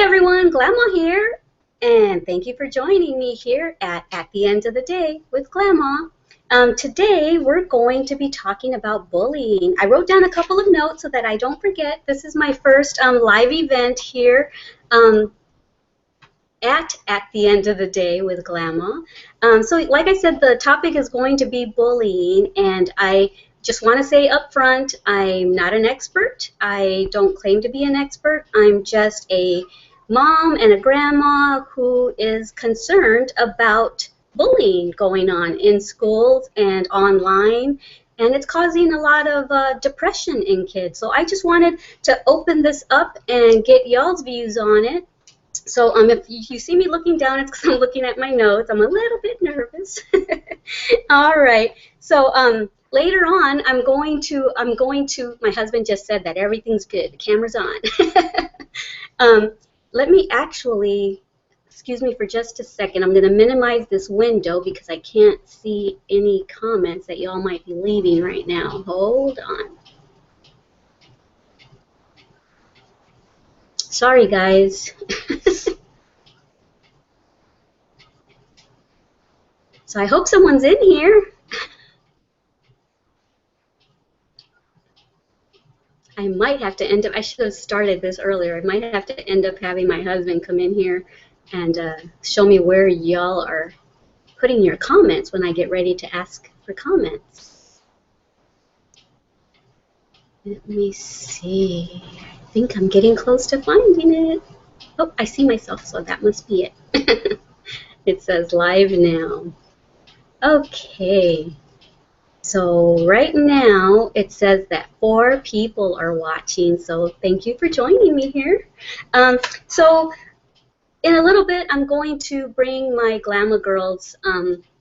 Hey everyone, Grandma here, and thank you for joining me here at the End of the Day with Grandma. Today we're going to be talking about bullying. I wrote down a couple of notes so that I don't forget. This is my first live event here at the End of the Day with Grandma. So like I said, the topic is going to be bullying, and I just want to say up front, I'm not an expert. I don't claim to be an expert. I'm just a mom and a grandma who is concerned about bullying going on in schools and online, and it's causing a lot of depression in kids. So I just wanted to open this up and get y'all's views on it. So if you see me looking down, it's because I'm looking at my notes. I'm a little bit nervous. All right. So later on, I'm going to, my husband just said that everything's good. The camera's on. Let me actually, excuse me for just a second. I'm going to minimize this window because I can't see any comments that y'all might be leaving right now. Hold on. Sorry, guys. So I hope someone's in here. I might have to end up, I should have started this earlier. I might have to end up having my husband come in here and show me where y'all are putting your comments when I get ready to ask for comments. Let me see. I think I'm getting close to finding it. Oh, I see myself, so that must be it. It says live now. Okay. So right now it says that 4 people are watching, so thank you for joining me here. So in a little bit I'm going to bring my Glamour girls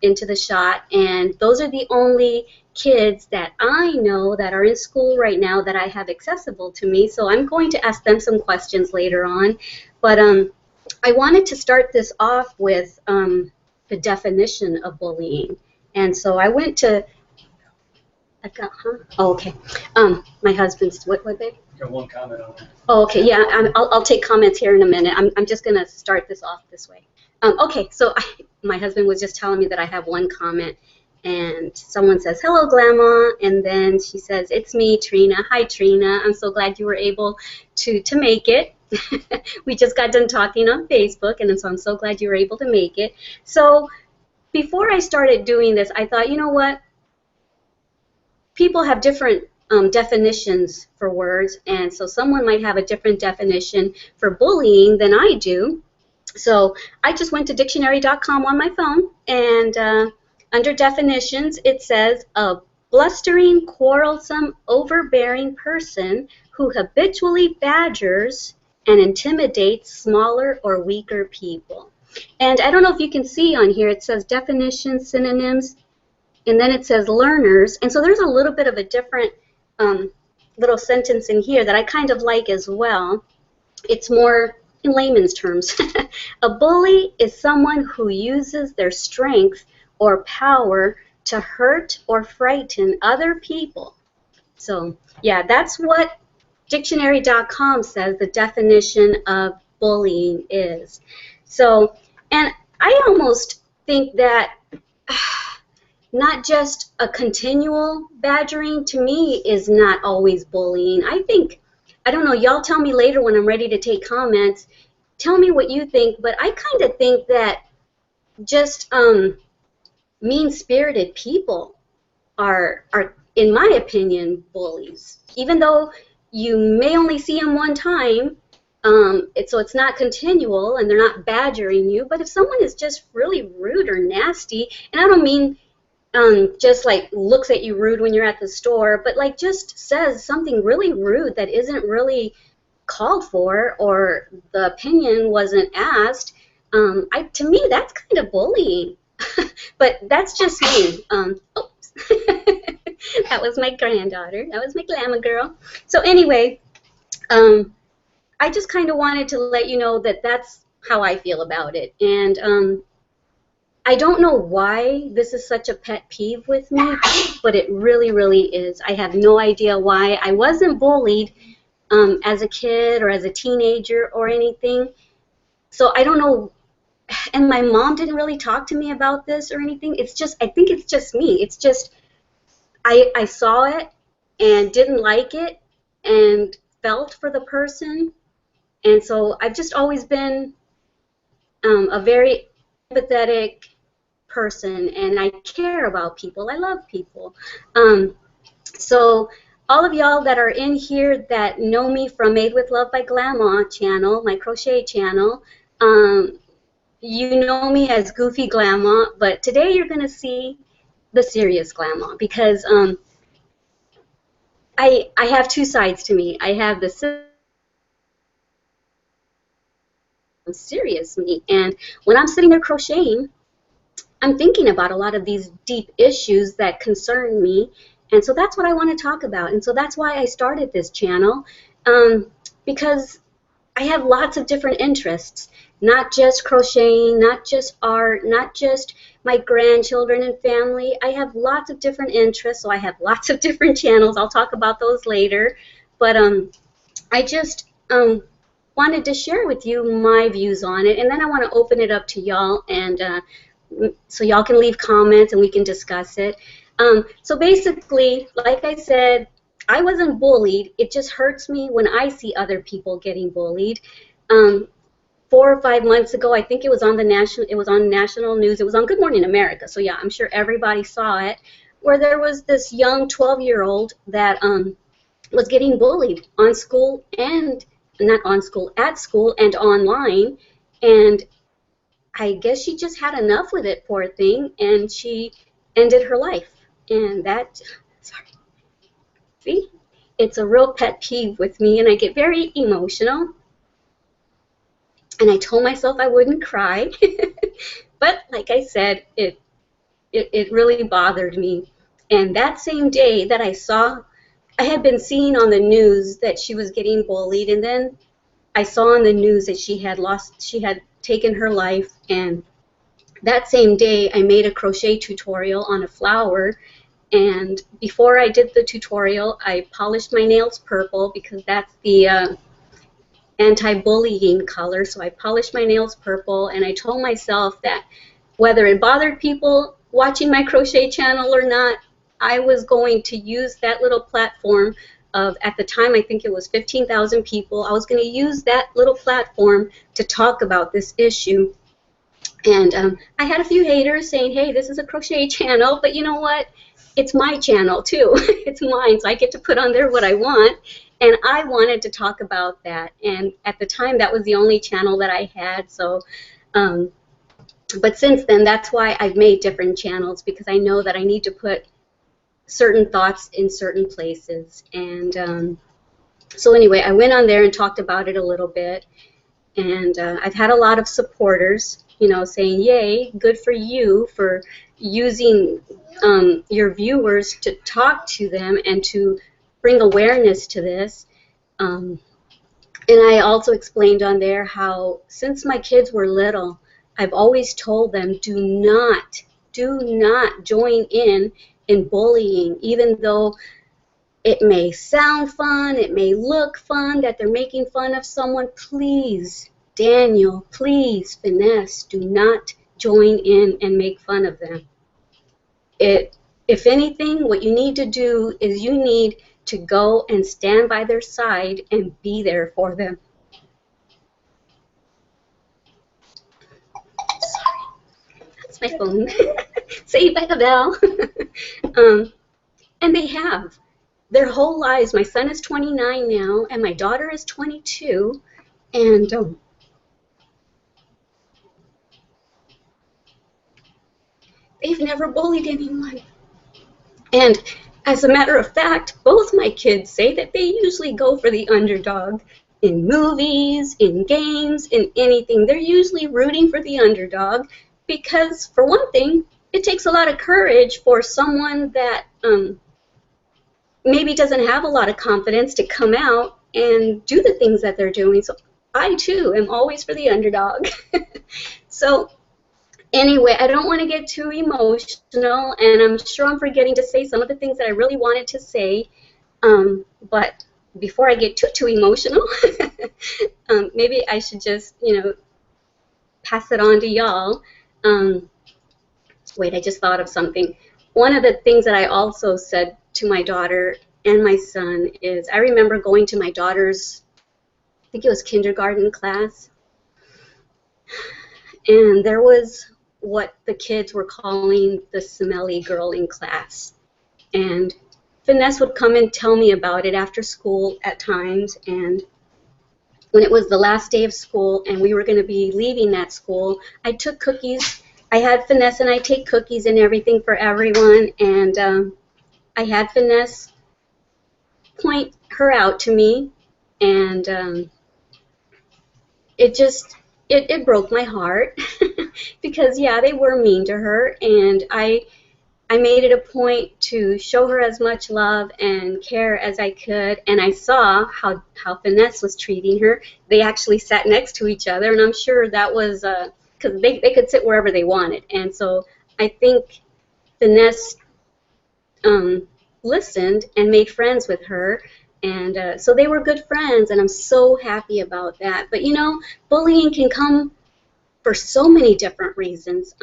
into the shot, and those are the only kids that I know that are in school right now that I have accessible to me, so I'm going to ask them some questions later on. But I wanted to start this off with the definition of bullying, and so I went to Oh, okay. My husband's, what babe? Got one comment on that. Oh, okay, yeah, I'll take comments here in a minute. I'm just going to start this off this way. Okay, so my husband was just telling me that I have one comment, and someone says, hello, Grandma, and then she says, it's me, Trina. Hi, Trina. I'm so glad you were able to make it. We just got done talking on Facebook, and so I'm so glad you were able to make it. So before I started doing this, I thought, you know what? People have different definitions for words, and so someone might have a different definition for bullying than I do. So I just went to dictionary.com on my phone, and under definitions it says a blustering, quarrelsome, overbearing person who habitually badgers and intimidates smaller or weaker people. And I don't know if you can see on here, it says definitions, synonyms, and then it says learners, and so there's a little bit of a different little sentence in here that I kind of like as well. It's more in layman's terms. A bully is someone who uses their strength or power to hurt or frighten other people. So yeah, that's what dictionary.com says the definition of bullying is. So, and I almost think that not just a continual badgering, to me, is not always bullying. I think, I don't know, y'all tell me later when I'm ready to take comments, tell me what you think, but I kind of think that just mean-spirited people are, in my opinion, bullies. Even though you may only see them one time, so it's not continual and they're not badgering you, but if someone is just really rude or nasty, and I don't mean just like looks at you rude when you're at the store, but like just says something really rude that isn't really called for or the opinion wasn't asked, to me that's kind of bullying. But that's just me. Oops. That was my granddaughter. That was my Glamour girl. So anyway, I just kind of wanted to let you know that that's how I feel about it. And I don't know why this is such a pet peeve with me, but it really, really is. I have no idea why. I wasn't bullied as a kid or as a teenager or anything, So I don't know, and my mom didn't really talk to me about this or anything. It's just, I think it's just me. It's just, I saw it and didn't like it and felt for the person. And so I've just always been a very empathetic person, and I care about people. I love people. Um, so all of y'all that are in here that know me from Made with Love by Grandma channel, my crochet channel, um, you know me as Goofy Grandma, but today you're going to see the serious Grandma, because I have two sides to me. I have the serious me, and when I'm sitting there crocheting, I'm thinking about a lot of these deep issues that concern me, and so that's what I want to talk about. And so that's why I started this channel, because I have lots of different interests, not just crocheting, not just art, not just my grandchildren and family. I have lots of different interests, so I have lots of different channels. I'll talk about those later. But I just wanted to share with you my views on it, and then I want to open it up to y'all, and so y'all can leave comments and we can discuss it. So basically, like I said, I wasn't bullied. It just hurts me when I see other people getting bullied. 4 or 5 months ago, I think it was on national news. It was on Good Morning America. So yeah, I'm sure everybody saw it, where there was this young 12-year-old that was getting bullied on school, and not on school, at school and online. And I guess she just had enough with it, poor thing, and she ended her life. And that, sorry, see, it's a real pet peeve with me, and I get very emotional. And I told myself I wouldn't cry, but like I said, it really bothered me. And that same day that I had been seeing on the news that she was getting bullied, and then I saw on the news that she had taken her life. And that same day, I made a crochet tutorial on a flower, and before I did the tutorial, I polished my nails purple, because that's the anti-bullying color. So I polished my nails purple, and I told myself that whether it bothered people watching my crochet channel or not, I was going to use that little platform of, at the time, I think it was 15,000 people. I was going to use that little platform to talk about this issue. And I had a few haters saying, hey, this is a crochet channel, but you know what? It's my channel too. It's mine, so I get to put on there what I want. And I wanted to talk about that. And at the time, that was the only channel that I had. So, but since then, that's why I've made different channels, because I know that I need to put certain thoughts in certain places. And so anyway, I went on there and talked about it a little bit. And I've had a lot of supporters, saying, yay, good for you for using your viewers to talk to them and to bring awareness to this. And I also explained on there how, since my kids were little, I've always told them, do not join in bullying, even though it may sound fun, it may look fun that they're making fun of someone. Please, Daniel, please, Finesse, do not join in and make fun of them. If anything, what you need to do is you need to go and stand by their side and be there for them. Sorry, that's my phone. Saved by the bell. And they have. Their whole lives. My son is 29 now, and my daughter is 22, and they've never bullied anyone. And as a matter of fact, both my kids say that they usually go for the underdog in movies, in games, in anything. They're usually rooting for the underdog because, for one thing, it takes a lot of courage for someone that maybe doesn't have a lot of confidence to come out and do the things that they're doing. So I, too, am always for the underdog. So anyway, I don't want to get too emotional, and I'm sure I'm forgetting to say some of the things that I really wanted to say. But before I get too emotional, maybe I should just, pass it on to y'all. Wait, I just thought of something. One of the things that I also said to my daughter and my son is I remember going to my daughter's, I think it was kindergarten class, and there was what the kids were calling the smelly girl in class. And Finesse would come and tell me about it after school at times, and when it was the last day of school and we were going to be leaving that school, I took cookies. I had Finesse and I take cookies and everything for everyone, and I had Finesse point her out to me, and it broke my heart because, yeah, they were mean to her, and I made it a point to show her as much love and care as I could, and I saw how Finesse was treating her. They actually sat next to each other, and I'm sure that was because they could sit wherever they wanted. And so I think Finesse listened and made friends with her, and so they were good friends, and I'm so happy about that. But, you know, bullying can come for so many different reasons.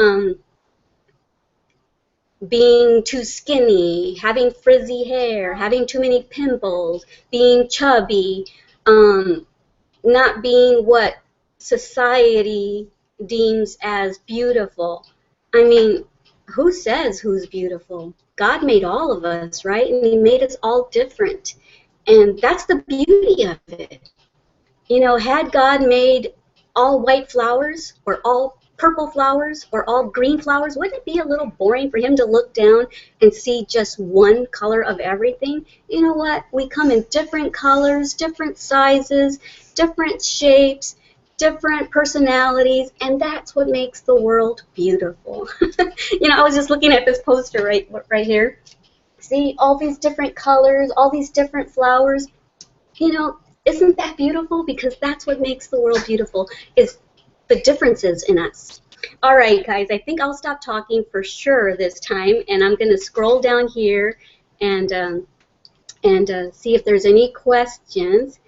Being too skinny, having frizzy hair, having too many pimples, being chubby, not being what society deems as beautiful. I mean, who says who's beautiful? God made all of us, right? And He made us all different. And that's the beauty of it. You know, had God made all white flowers or all purple flowers or all green flowers, wouldn't it be a little boring for Him to look down and see just one color of everything? You know what? We come in different colors, different sizes, different shapes, different personalities, and that's what makes the world beautiful. You know, I was just looking at this poster right here. See all these different colors, all these different flowers. You know, isn't that beautiful? Because that's what makes the world beautiful, is the differences in us. All right, guys, I think I'll stop talking for sure this time, and I'm going to scroll down here and see if there's any questions.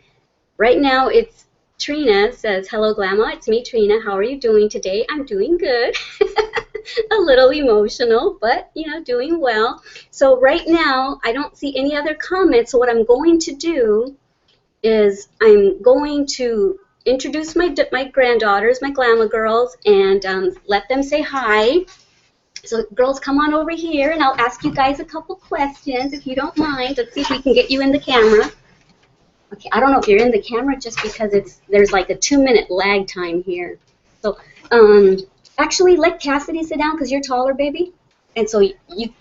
Right now, it's Trina says, hello, Glamma. It's me, Trina. How are you doing today? I'm doing good. A little emotional, but, you know, doing well. So right now, I don't see any other comments, so what I'm going to do is I'm going to introduce my granddaughters, my Glamma girls, and let them say hi. So girls, come on over here, and I'll ask you guys a couple questions, if you don't mind. Let's see if we can get you in the camera. Okay, I don't know if you're in the camera just because there's like a 2-minute lag time here. So actually, let Cassidy sit down because you're taller, baby. And so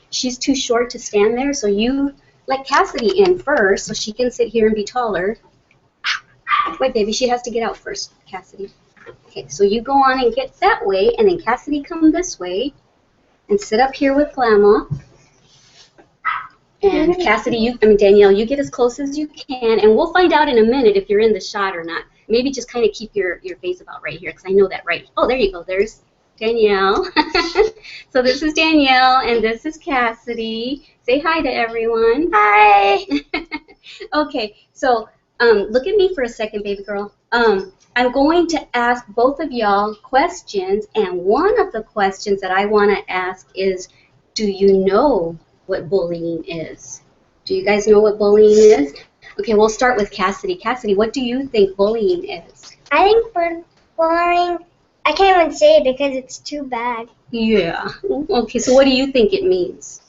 she's too short to stand there, so you let Cassidy in first so she can sit here and be taller. Wait, baby, she has to get out first, Cassidy. Okay, so you go on and get that way, and then Cassidy come this way and sit up here with Glamma. And Cassidy, Danielle, you get as close as you can, and we'll find out in a minute if you're in the shot or not. Maybe just kind of keep your face about right here, because I know that right. Oh, there you go. There's Danielle. So this is Danielle, and this is Cassidy. Say hi to everyone. Hi. Okay, so look at me for a second, baby girl. I'm going to ask both of y'all questions, and one of the questions that I want to ask is, do you know what bullying is? Do you guys know what bullying is? Okay, we'll start with Cassidy. Cassidy, what do you think bullying is? I think bullying, I can't even say it because it's too bad. Yeah. Okay, so what do you think it means?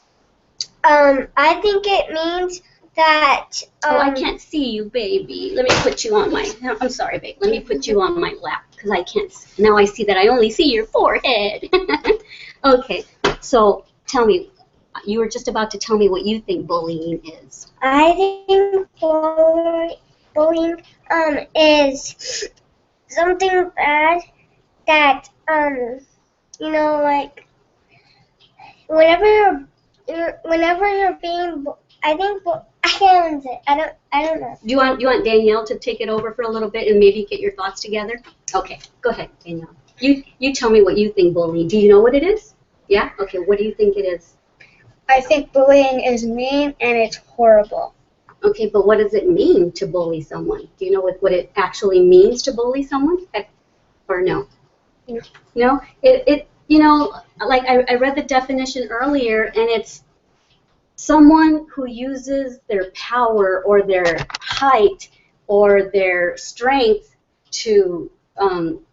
I think it means that... oh, I can't see you, baby. Let me put you on my... I'm sorry, babe. Let me put you on my lap because I can't... Now I see that I only see your forehead. Okay, so tell me. You were just about to tell me what you think bullying is. I think bullying is something bad that you know, like whenever you're being I can't even say. I don't know. Do you want Danielle to take it over for a little bit and maybe get your thoughts together? Okay, go ahead, Danielle. You tell me what you think bullying. Do you know what it is? Yeah? Okay, what do you think it is? I think bullying is mean and it's horrible. Okay, but what does it mean to bully someone? Do you know what it actually means to bully someone? Or no? No. No, like I read the definition earlier, and it's someone who uses their power or their height or their strength to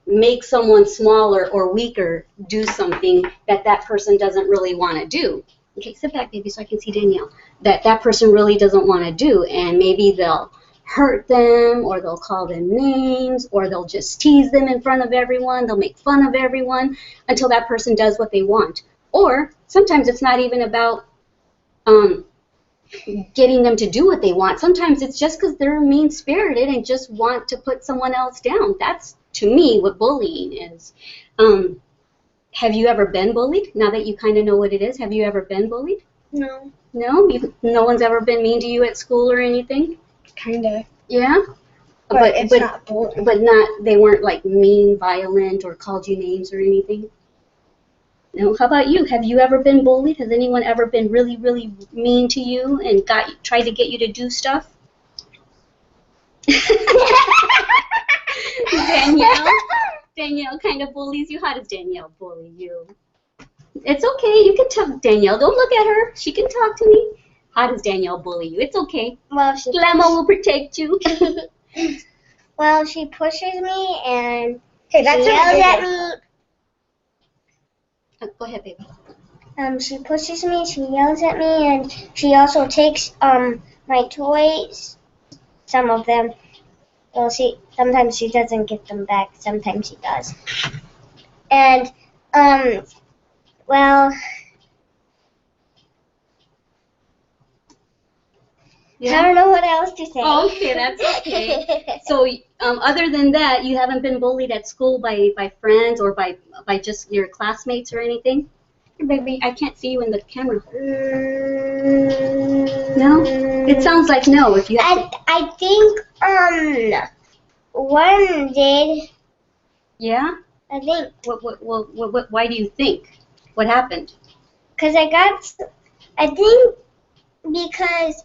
make someone smaller or weaker do something that person doesn't really want to do. Okay, sit back, baby, so I can see Danielle. That person really doesn't want to do, and maybe they'll hurt them, or they'll call them names, or they'll just tease them in front of everyone. They'll make fun of everyone until that person does what they want. Or sometimes it's not even about getting them to do what they want. Sometimes it's just because they're mean-spirited and just want to put someone else down. That's, to me, what bullying is. Have you ever been bullied? Now that you kind of know what it is, have you ever been bullied? No. No? No one's ever been mean to you at school or anything? Kinda. Yeah? But it's not bullying. But they weren't like mean, violent, or called you names or anything? No? How about you? Have you ever been bullied? Has anyone ever been really, really mean to you and tried to get you to do stuff? Danielle kind of bullies you. How does Danielle bully you? It's okay. You can tell Danielle. Don't look at her. She can talk to me. How does Danielle bully you? It's okay. Well, Lemma will protect you. Well, she pushes me and Hey, that's she yells at me. Go ahead, baby. She pushes me, she yells at me, and she also takes my toys, some of them. Well, sometimes she doesn't get them back, sometimes she does. And well, Yeah. I don't know what else to say. Oh, okay, that's okay. So, other than that, you haven't been bullied at school by friends or by just your classmates or anything? Baby, I can't see you in the camera. No? It sounds like no. If you have to. I think one did. Yeah? I think What, why do you think? What happened? because I think because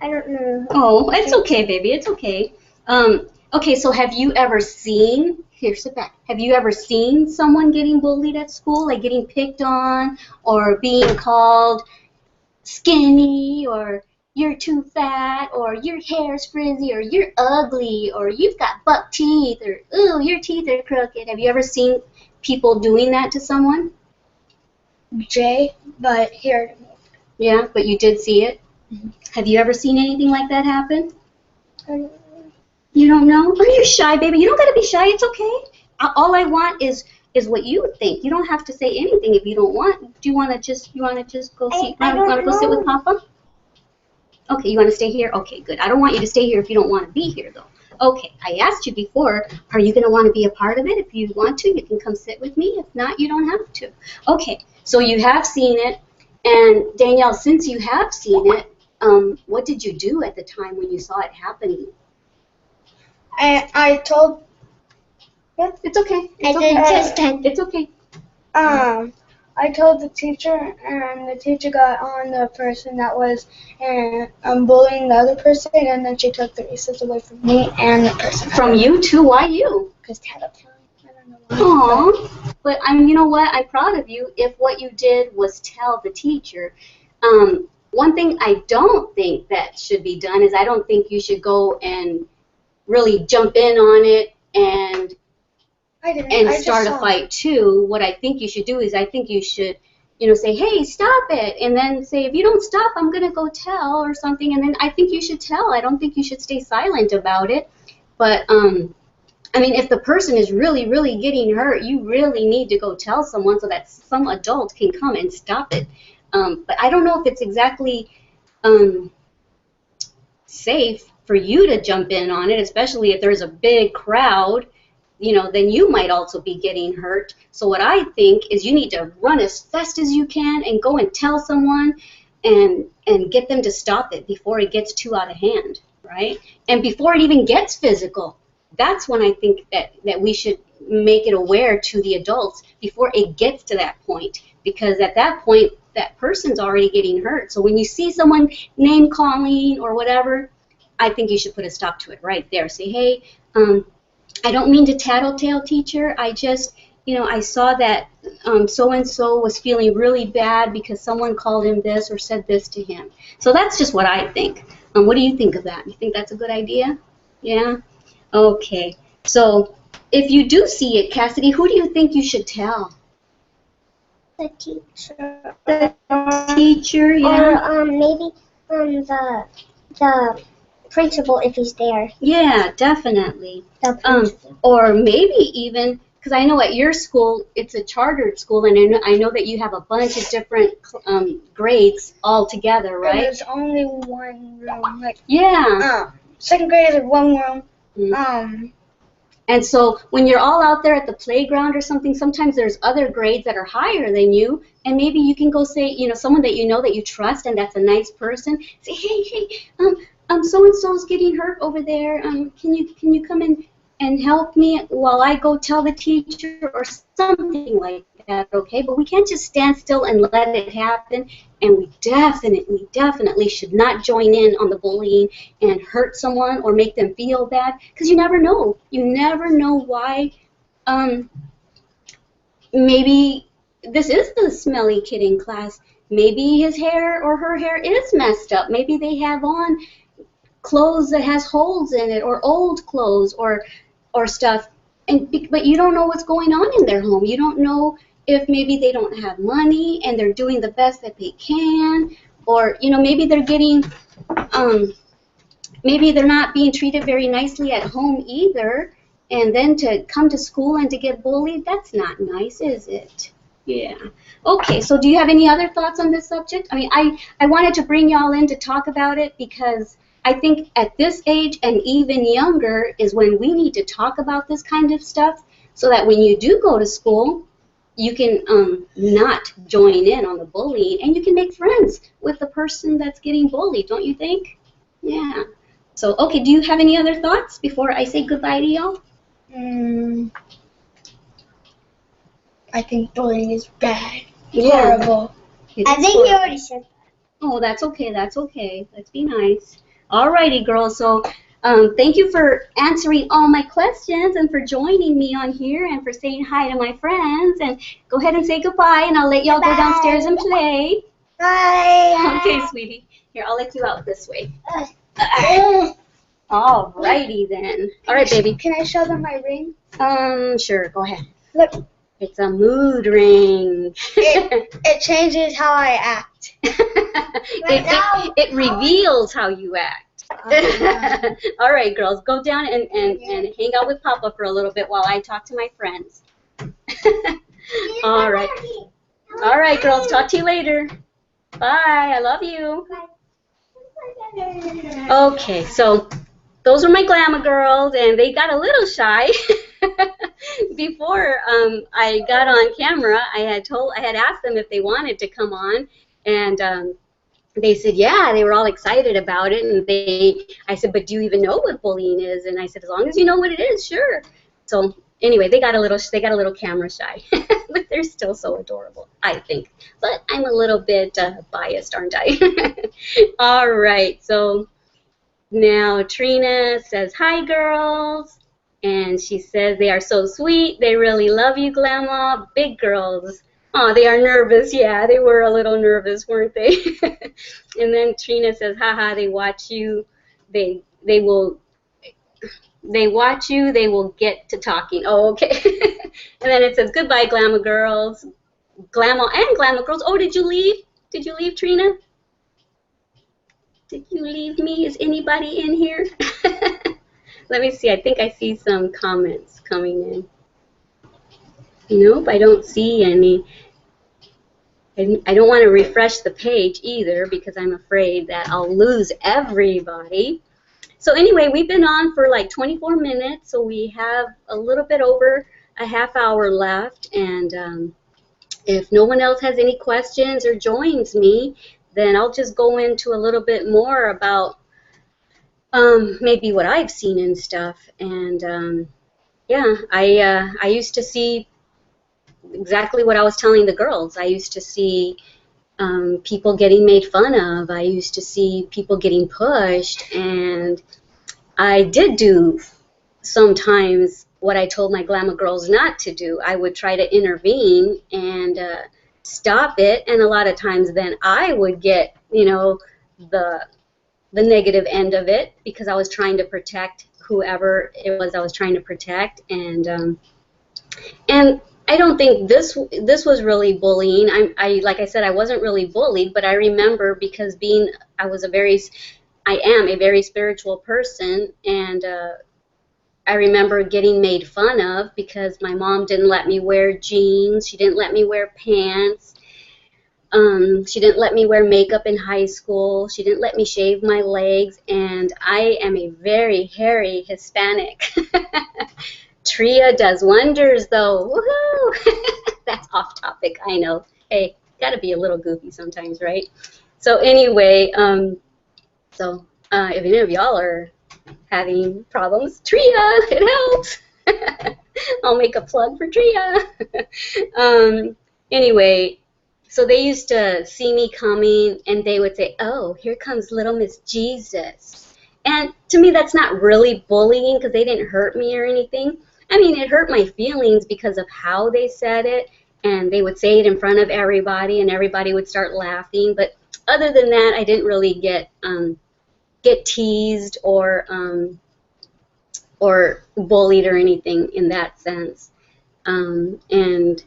I don't know. Oh, it's okay, baby. It's okay. Okay, so have you ever seen, here, sit back. Have you ever seen someone getting bullied at school, like getting picked on or being called skinny or you're too fat or your hair's frizzy or you're ugly or you've got buck teeth or, ooh, your teeth are crooked? Have you ever seen people doing that to someone? Jay, but here. Yeah, but you did see it? Have you ever seen anything like that happen? You don't know? Are you shy, baby? You don't gotta be shy. It's okay. All I want is what you think. You don't have to say anything if you don't want. Do you wanna just go see? Wanna go sit with Papa? Okay, you wanna stay here? Okay, good. I don't want you to stay here if you don't want to be here, though. Okay, I asked you before. Are you gonna want to be a part of it? If you want to, you can come sit with me. If not, you don't have to. Okay, so you have seen it, and Danielle, since you have seen it, what did you do at the time when you saw it happening? I told Yeah, it's okay. I did just It's okay. I told the teacher, and the teacher got on the person that was bullying the other person, and then she took the recess away from me and the person. From you too? Why you? Because Ted up telling. I don't know why. Aw. But you know what? I'm proud of you if what you did was tell the teacher. One thing I don't think that should be done is I don't think you should go and really jump in on it and I start a fight too. What I think you should do is I think you should, say, hey, stop it. And then say, if you don't stop, I'm going to go tell or something. And then I think you should tell. I don't think you should stay silent about it. But, if the person is really, really getting hurt, you really need to go tell someone so that some adult can come and stop it. But I don't know if it's exactly safe for you to jump in on it, especially if there's a big crowd. Then you might also be getting hurt. So what I think is you need to run as fast as you can and go and tell someone and get them to stop it before it gets too out of hand, right? And before it even gets physical. That's when I think that we should make it aware to the adults before it gets to that point. Because at that point, that person's already getting hurt. So when you see someone name calling or whatever, I think you should put a stop to it right there. Say, hey, I don't mean to tattletale, teacher. I just, I saw that so-and-so was feeling really bad because someone called him this or said this to him. So that's just what I think. What do you think of that? You think that's a good idea? Yeah? Okay. So if you do see it, Cassidy, who do you think you should tell? The teacher. The teacher, yeah. Or maybe the principal if he's there. Yeah, definitely. The principal. Or maybe even, because I know at your school, it's a chartered school, and I know that you have a bunch of different grades all together, And right? there's only one room. Like, Yeah. second grade is like one room. Mm. And so when you're all out there at the playground or something, sometimes there's other grades that are higher than you, and maybe you can go say, someone that you know that you trust and that's a nice person, say, hey, so and so's getting hurt over there. Can you come in and help me while I go tell the teacher or something like that, okay? But we can't just stand still and let it happen, and we definitely should not join in on the bullying and hurt someone or make them feel bad, because you never know. You never know why. Maybe this is the smelly kid in class. Maybe his hair or her hair is messed up. Maybe they have on clothes that has holes in it, or old clothes, or stuff, but you don't know what's going on in their home. You don't know if maybe they don't have money and they're doing the best that they can, or maybe they're getting maybe they're not being treated very nicely at home either, and then to come to school and to get bullied, that's not nice, is it? Yeah. Okay, so do you have any other thoughts on this subject? I mean, I wanted to bring y'all in to talk about it because I think at this age and even younger is when we need to talk about this kind of stuff, so that when you do go to school, you can not join in on the bullying, and you can make friends with the person that's getting bullied, don't you think? Yeah. So, okay, do you have any other thoughts before I say goodbye to y'all? I think bullying is bad. Yeah. Horrible. I think you already said that. Oh, that's okay. That's okay. Let's be nice. Alrighty, girls. So, thank you for answering all my questions and for joining me on here and for saying hi to my friends. And go ahead and say goodbye, and I'll let y'all go downstairs and play. Bye. Okay, sweetie. Here, I'll let you out this way. Alrighty then. All right, baby. Can I show them my ring? Sure. Go ahead. Look, It's a mood ring. it changes how I act. it reveals how you act. All right, girls, go down and hang out with Papa for a little bit while I talk to my friends. All right. All right, girls, talk to you later. Bye. I love you. Okay, so those were my glamour girls, and they got a little shy. Before I got on camera, I had asked them if they wanted to come on, and they said yeah. They were all excited about it, and I said, but do you even know what bullying is? And I said, as long as you know what it is, sure. So anyway, they got a little camera shy, but they're still so adorable, I think. But I'm a little bit biased, aren't I? All right, so now Trina says, hi, girls. And she says, they are so sweet. They really love you, Grandma. Big girls. Oh, they are nervous. Yeah, they were a little nervous, weren't they? And then Trina says, haha, they watch you. They watch you. They will get to talking. Oh, okay. And then it says, goodbye, Glamour girls. Glamour and Glamour girls. Oh, did you leave? Did you leave, Trina? Did you leave me? Is anybody in here? Let me see. I think I see some comments coming in. Nope, I don't see any. I don't want to refresh the page either because I'm afraid that I'll lose everybody. So anyway, we've been on for like 24 minutes, so we have a little bit over a half hour left. And if no one else has any questions or joins me, then I'll just go into a little bit more about maybe what I've seen and stuff. And yeah, I used to see exactly what I was telling the girls. I used to see people getting made fun of. I used to see people getting pushed, and I did do sometimes what I told my glamour girls not to do. I would try to intervene and stop it, and a lot of times then I would get, the negative end of it because I was trying to protect whoever it was I was trying to protect, and I don't think this was really bullying. I like I said, I wasn't really bullied, but I remember because I am a very spiritual person, and I remember getting made fun of because my mom didn't let me wear jeans. She didn't let me wear pants. She didn't let me wear makeup in high school. She didn't let me shave my legs, and I am a very hairy Hispanic. Tria does wonders, though. Woohoo! That's off topic, I know. Hey, gotta be a little goofy sometimes, right? So anyway, if any of y'all are having problems, Tria, it helps. I'll make a plug for Tria. Anyway, so they used to see me coming, and they would say, "Oh, here comes little Miss Jesus." And to me, that's not really bullying because they didn't hurt me or anything. I mean, it hurt my feelings because of how they said it, and they would say it in front of everybody, and everybody would start laughing. But other than that, I didn't really get teased or bullied or anything in that sense. And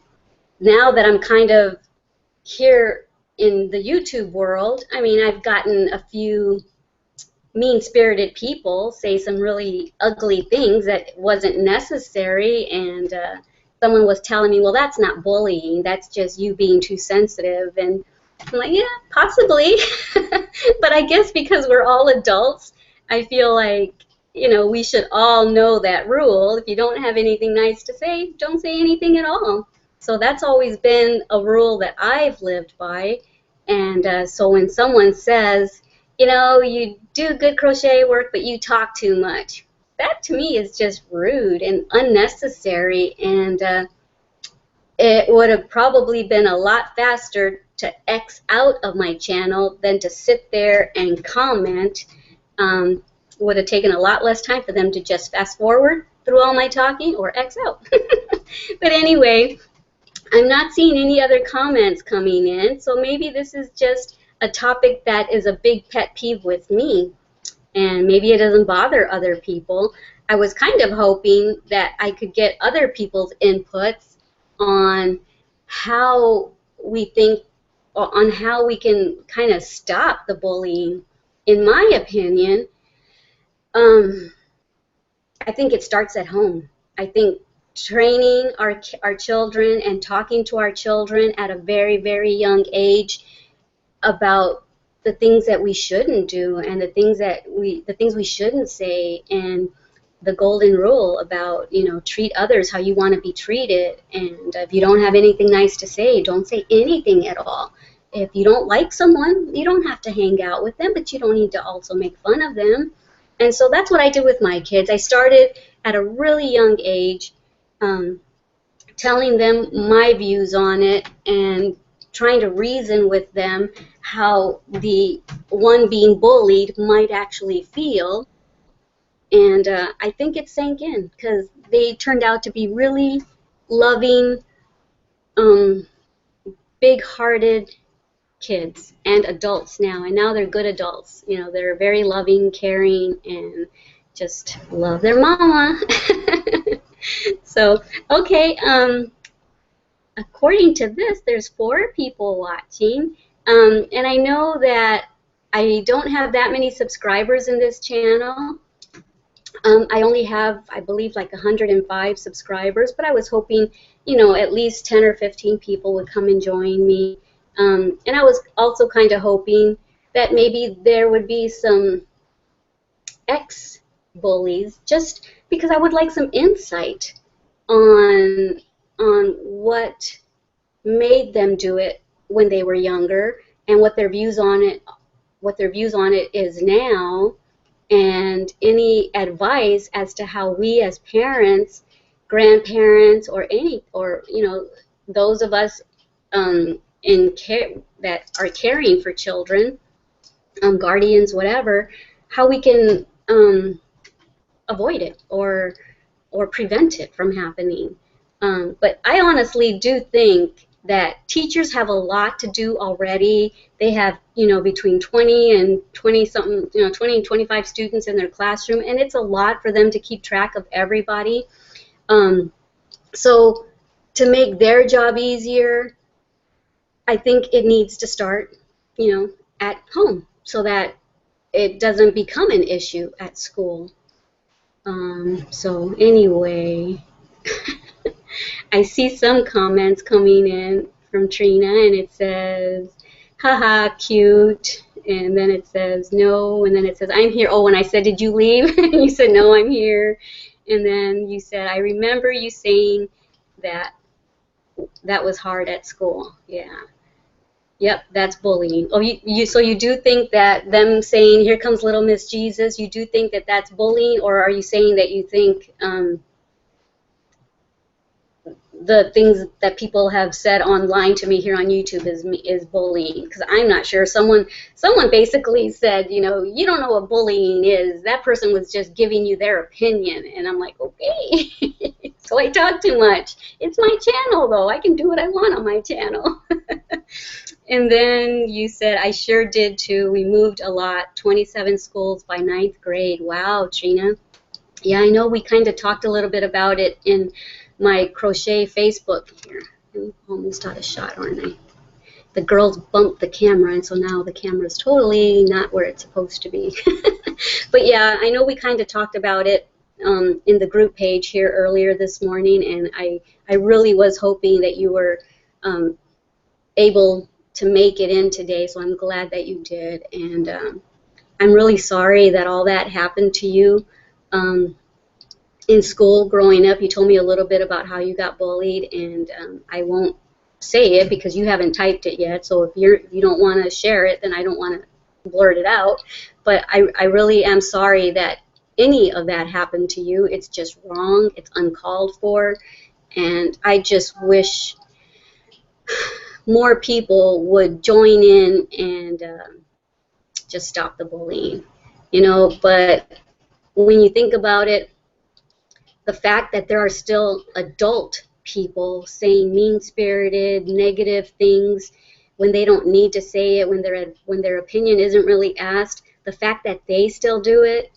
now that I'm kind of here in the YouTube world, I mean, I've gotten a few mean-spirited people say some really ugly things that wasn't necessary, and someone was telling me, well, that's not bullying, that's just you being too sensitive. And I'm like, yeah, possibly. But I guess because we're all adults, I feel like, we should all know that rule. If you don't have anything nice to say, don't say anything at all. So that's always been a rule that I've lived by. And so when someone says, you do good crochet work, but you talk too much, that to me is just rude and unnecessary. And it would have probably been a lot faster to X out of my channel than to sit there and comment. Would have taken a lot less time for them to just fast forward through all my talking or X out. But anyway, I'm not seeing any other comments coming in, so maybe this is just a topic that is a big pet peeve with me, and maybe it doesn't bother other people. I was kind of hoping that I could get other people's inputs on how we think, or on how we can kind of stop the bullying. In my opinion, I think it starts at home. I think training our children and talking to our children at a very, very young age about the things that we shouldn't do and the things we shouldn't say, and the golden rule about, treat others how you want to be treated. And if you don't have anything nice to say, don't say anything at all. If you don't like someone, you don't have to hang out with them, but you don't need to also make fun of them. And so that's what I did with my kids. I started at a really young age, telling them my views on it and trying to reason with them how the one being bullied might actually feel. And I think it sank in because they turned out to be really loving, big-hearted kids and adults now. And now they're good adults. They're very loving, caring, and just love their mama. So, okay, according to this, there's 4 people watching. And I know that I don't have that many subscribers in this channel. I only have, I believe, like 105 subscribers, but I was hoping, at least 10 or 15 people would come and join me. And I was also kind of hoping that maybe there would be some ex-bullies, just because I would like some insight on what made them do it when they were younger, and what their views on it is now, and any advice as to how we as parents, grandparents, or those of us in care that are caring for children, guardians, whatever, how we can avoid it or or prevent it from happening. But I honestly do think that teachers have a lot to do already. They have, between 20 and 20 something, 20 and 25 students in their classroom, and it's a lot for them to keep track of everybody. So to make their job easier, I think it needs to start, at home so that it doesn't become an issue at school. So anyway, I see some comments coming in from Trina, and it says, haha, cute. And then it says, no. And then it says, I'm here. Oh, when I said, did you leave? You said, no, I'm here. And then you said, I remember you saying that was hard at school. Yeah. Yep, that's bullying. Oh, so you do think that them saying, here comes little Miss Jesus, you do think that that's bullying, or are you saying that you think the things that people have said online to me here on YouTube is bullying? Because I'm not sure. Someone basically said, you don't know what bullying is. That person was just giving you their opinion, and I'm like, okay. So I talk too much. It's my channel, though. I can do what I want on my channel. And then you said, I sure did too. We moved a lot, 27 schools by 9th grade. Wow, Trina. Yeah, I know we kind of talked a little bit about it in my crochet Facebook here. I'm almost out of shot, aren't I? The girls bumped the camera, and so now the camera's totally not where it's supposed to be. But yeah, I know we kind of talked about it in the group page here earlier this morning, and I really was hoping that you were able to make it in today, so I'm glad that you did. And I'm really sorry that all that happened to you in school growing up. You told me a little bit about how you got bullied, and I won't say it because you haven't typed it yet, so if you don't want to share it, then I don't want to blurt it out. But I really am sorry that any of that happened to you. It's just wrong. It's uncalled for, and I just wish more people would join in and just stop the bullying, but when you think about it, the fact that there are still adult people saying mean-spirited, negative things when they don't need to say it, when their opinion isn't really asked, the fact that they still do it,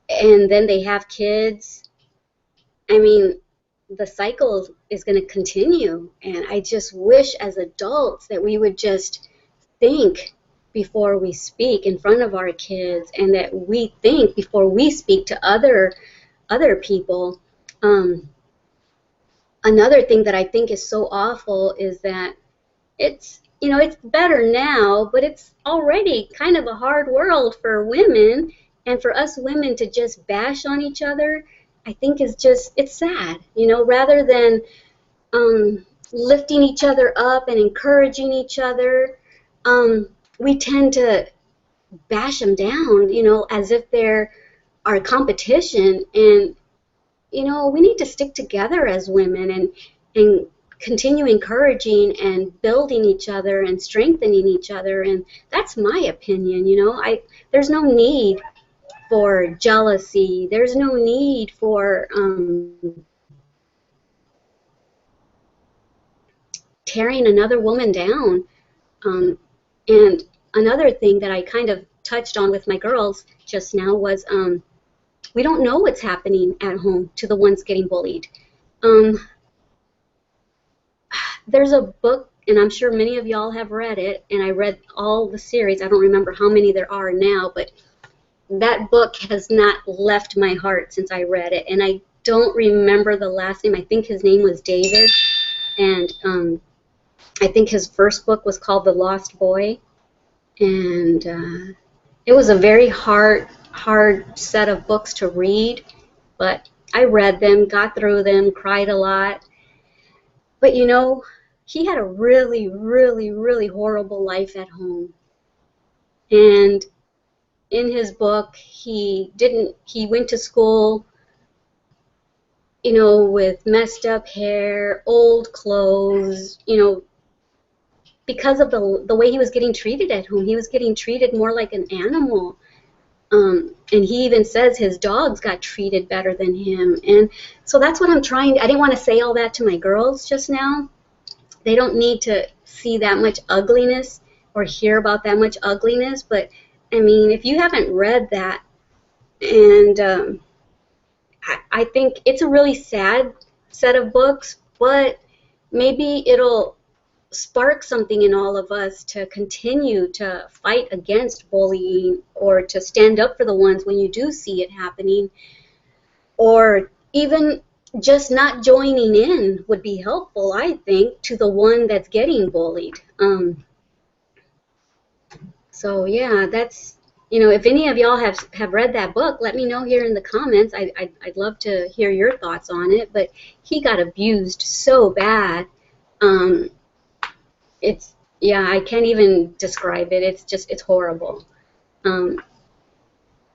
and then they have kids, I mean, the cycle is going to continue. And I just wish as adults that we would just think before we speak in front of our kids, and that we think before we speak to other people. Another thing that I think is so awful is that it's better now, but it's already kind of a hard world for women, and for us women to just bash on each other, I think it's sad, rather than lifting each other up and encouraging each other. We tend to bash them down, as if they're our competition. And, we need to stick together as women and continue encouraging and building each other and strengthening each other. And that's my opinion, there's no need for jealousy. There's no need for tearing another woman down. And another thing that I kind of touched on with my girls just now was we don't know what's happening at home to the ones getting bullied. There's a book, and I'm sure many of y'all have read it, and I read all the series. I don't remember how many there are now, but that book has not left my heart since I read it. And I don't remember the last name. I think his name was David, and I think his first book was called The Lost Boy, and it was a very hard set of books to read, but I read them, got through them, cried a lot. But he had a really, really, really horrible life at home. And in his book, he went to school, with messed up hair, old clothes, because of the way he was getting treated at home. He was getting treated more like an animal. And he even says his dogs got treated better than him. And so that's what I'm trying. I didn't want to say all that to my girls just now. They don't need to see that much ugliness or hear about that much ugliness. But, I mean, if you haven't read that, and I think it's a really sad set of books, but maybe it'll spark something in all of us to continue to fight against bullying, or to stand up for the ones when you do see it happening, or even just not joining in would be helpful, I think, to the one that's getting bullied. So yeah, that's, if any of y'all have read that book, let me know here in the comments. I'd love to hear your thoughts on it. But he got abused so bad. Yeah, I can't even describe it. It's horrible.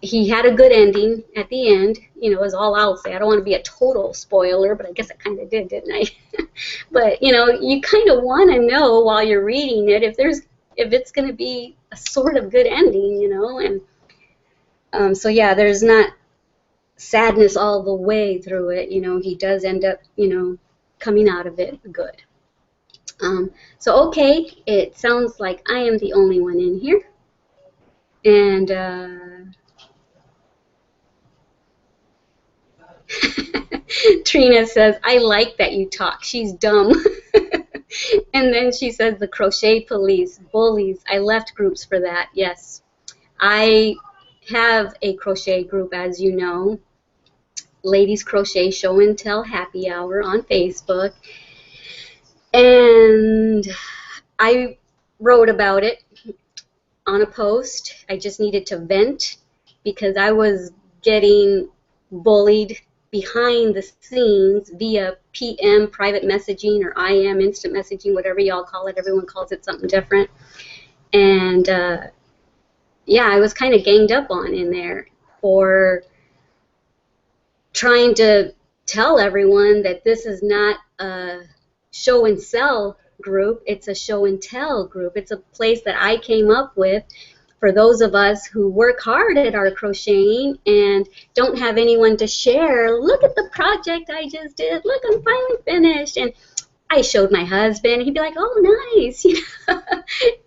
He had a good ending at the end, is all I'll say. I don't want to be a total spoiler, but I guess I kind of did, didn't I? But, you kind of want to know while you're reading it if it's going to be a sort of good ending, and so yeah, there's not sadness all the way through it. He does end up, coming out of it good. So okay, it sounds like I am the only one in here, and Trina says, I like that you talk. She's dumb. And then she says, the crochet police, bullies. I left groups for that. Yes. I have a crochet group, as you know. Ladies Crochet Show and Tell Happy Hour on Facebook. And I wrote about it on a post. I just needed to vent because I was getting bullied behind the scenes via PM, private messaging, or IM, instant messaging, whatever y'all call it. Everyone calls it something different. And yeah, I was kind of ganged up on in there for trying to tell everyone that this is not a show and sell group, it's a show and tell group. It's a place that I came up with for those of us who work hard at our crocheting and don't have anyone to share. Look at the project I just did. Look, I'm finally finished. And I showed my husband. He'd be like, oh, nice.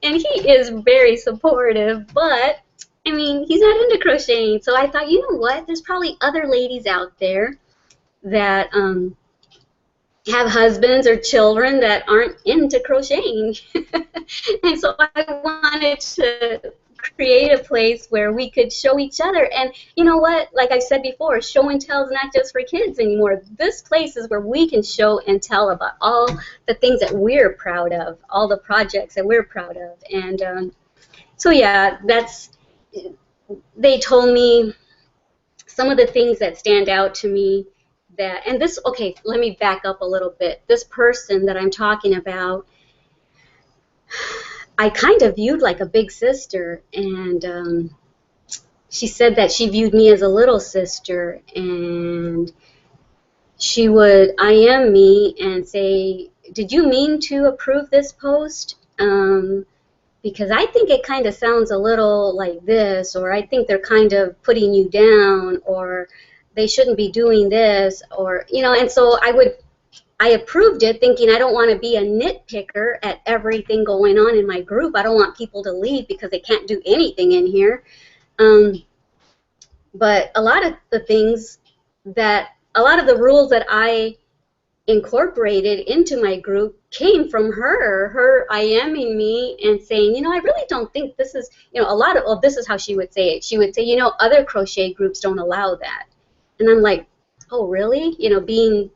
And he is very supportive, but I mean, he's not into crocheting. So I thought, you know what? There's probably other ladies out there that have husbands or children that aren't into crocheting. And so I wanted to create a place where we could show each other. And you know what? Like I said before, show and tell is not just for kids anymore. This place is where we can show and tell about all the things that we're proud of, all the projects that we're proud of. And so yeah, they told me some of the things that stand out to me. And this, okay, let me back up a little bit. This person that I'm talking about, I kind of viewed like a big sister, and she said that she viewed me as a little sister, and she would IM me and say, did you mean to approve this post? Because I think it kind of sounds a little like this, or I think they're kind of putting you down, or they shouldn't be doing this, or, and so I approved it thinking I don't want to be a nitpicker at everything going on in my group. I don't want people to leave because they can't do anything in here. But a lot of the rules that I incorporated into my group came from her IMing me and saying, I really don't think this is, this is how she would say it. She would say, other crochet groups don't allow that. And I'm like, oh, really? Being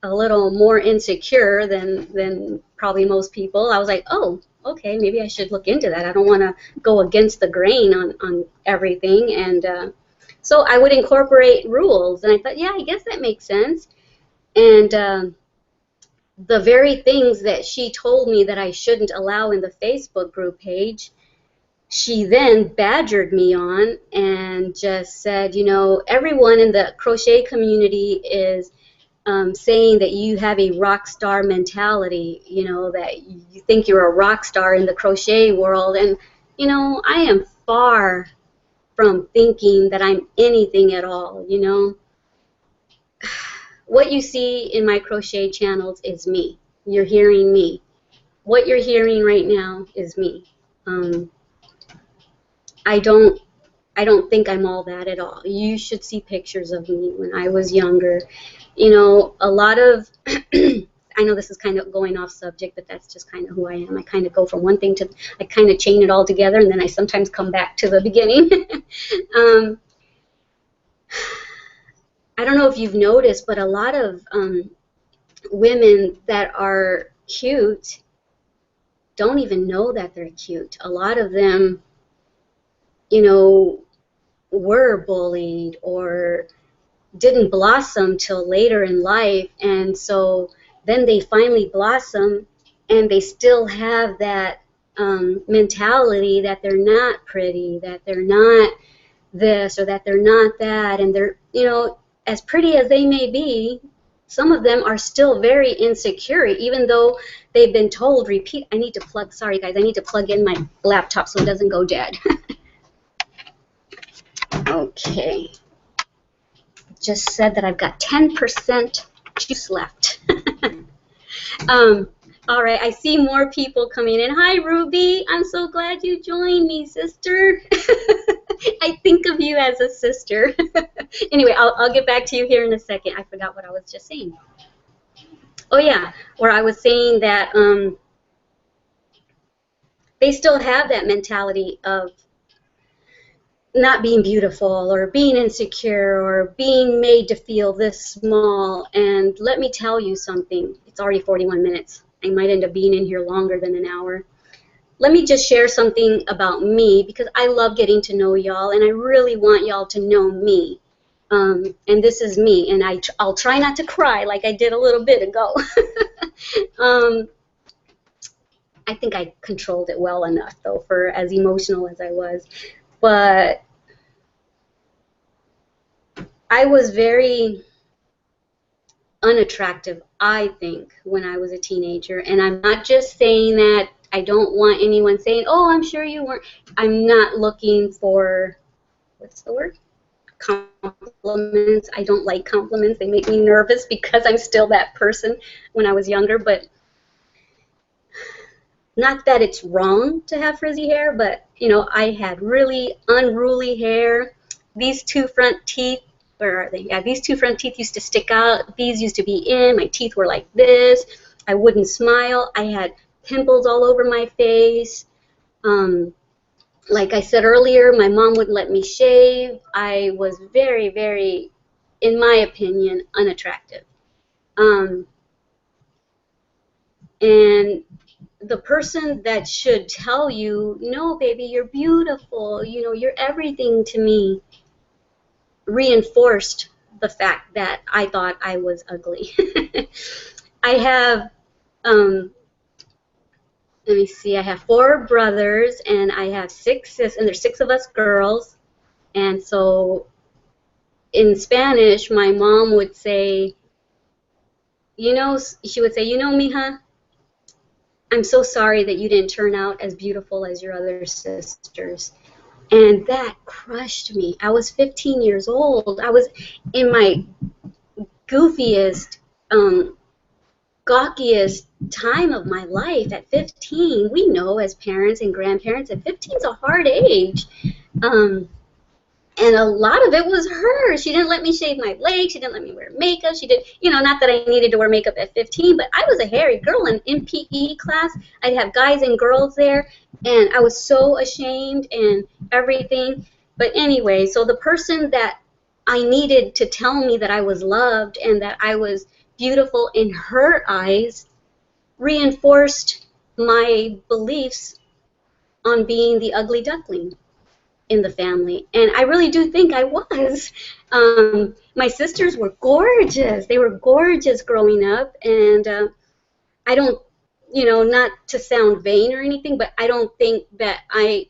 a little more insecure than probably most people, I was like, oh, okay, maybe I should look into that. I don't want to go against the grain on everything. And so I would incorporate rules. And I thought, yeah, I guess that makes sense. And the very things that she told me that I shouldn't allow in the Facebook group page, she then badgered me on and just said, everyone in the crochet community is saying that you have a rock star mentality, that you think you're a rock star in the crochet world. And, I am far from thinking that I'm anything at all, you know. What you see in my crochet channels is me. You're hearing me. What you're hearing right now is me. I don't think I'm all that at all. You should see pictures of me when I was younger. You know, a lot of I know this is kind of going off subject, but that's just kind of who I am. I kind of go from one thing to, I kind of chain it all together, and then I sometimes come back to the beginning. I don't know if you've noticed, but a lot of women that are cute don't even know that they're cute. A lot of them, you know, were bullied or didn't blossom till later in life, and so then they finally blossom, and they still have that mentality that they're not pretty, that they're not this, or that they're not that, and they're, you know, as pretty as they may be, some of them are still very insecure, even though they've been told, repeat, I need to plug, sorry guys, I need to plug in my laptop so it doesn't go dead. Okay. Just said that I've got 10% juice left. All right, I see more people coming in. Hi, Ruby. I'm so glad you joined me, sister. I think of you as a sister. Anyway, I'll get back to you here in a second. I forgot what I was just saying. Oh, yeah, where I was saying that they still have that mentality of not being beautiful or being insecure or being made to feel this small. And let me tell you something. It's already 41 minutes. I might end up being in here longer than an hour. Let me just share something about me, because I love getting to know y'all, and I really want y'all to know me. And this is me, and I'll try not to cry like I did a little bit ago. I think I controlled it well enough, though, for as emotional as I was. But I was very unattractive, I think, when I was a teenager. And I'm not just saying that. I don't want anyone saying, oh, I'm sure you weren't. I'm not looking for, what's the word? Compliments. I don't like compliments. They make me nervous because I'm still that person when I was younger. But not that it's wrong to have frizzy hair, but, you know, I had really unruly hair. These two front teeth, where are they? Yeah, these two front teeth used to stick out. These used to be in. My teeth were like this. I wouldn't smile. I had pimples all over my face. Like I said earlier, my mom wouldn't let me shave. I was very, very, in my opinion, unattractive. And the person that should tell you, no, baby, you're beautiful, you know, you're everything to me, reinforced the fact that I thought I was ugly. I have, let me see, I have 4 brothers, and I have 6 sisters, and there's 6 of us girls. And so in Spanish, my mom would say, you know, she would say, you know, mija, I'm so sorry that you didn't turn out as beautiful as your other sisters. And that crushed me. I was 15 years old. I was in my goofiest, gawkiest time of my life at 15. We know as parents and grandparents that 15 is a hard age. And a lot of it was her. She didn't let me shave my legs. She didn't let me wear makeup. She did, you know, not that I needed to wear makeup at 15, but I was a hairy girl. And in PE class, I'd have guys and girls there, and I was so ashamed and everything. But anyway, so the person that I needed to tell me that I was loved and that I was beautiful in her eyes reinforced my beliefs on being the ugly duckling in the family. And I really do think I was. My sisters were gorgeous. They were gorgeous growing up. And I don't, you know, not to sound vain or anything, but I don't think that I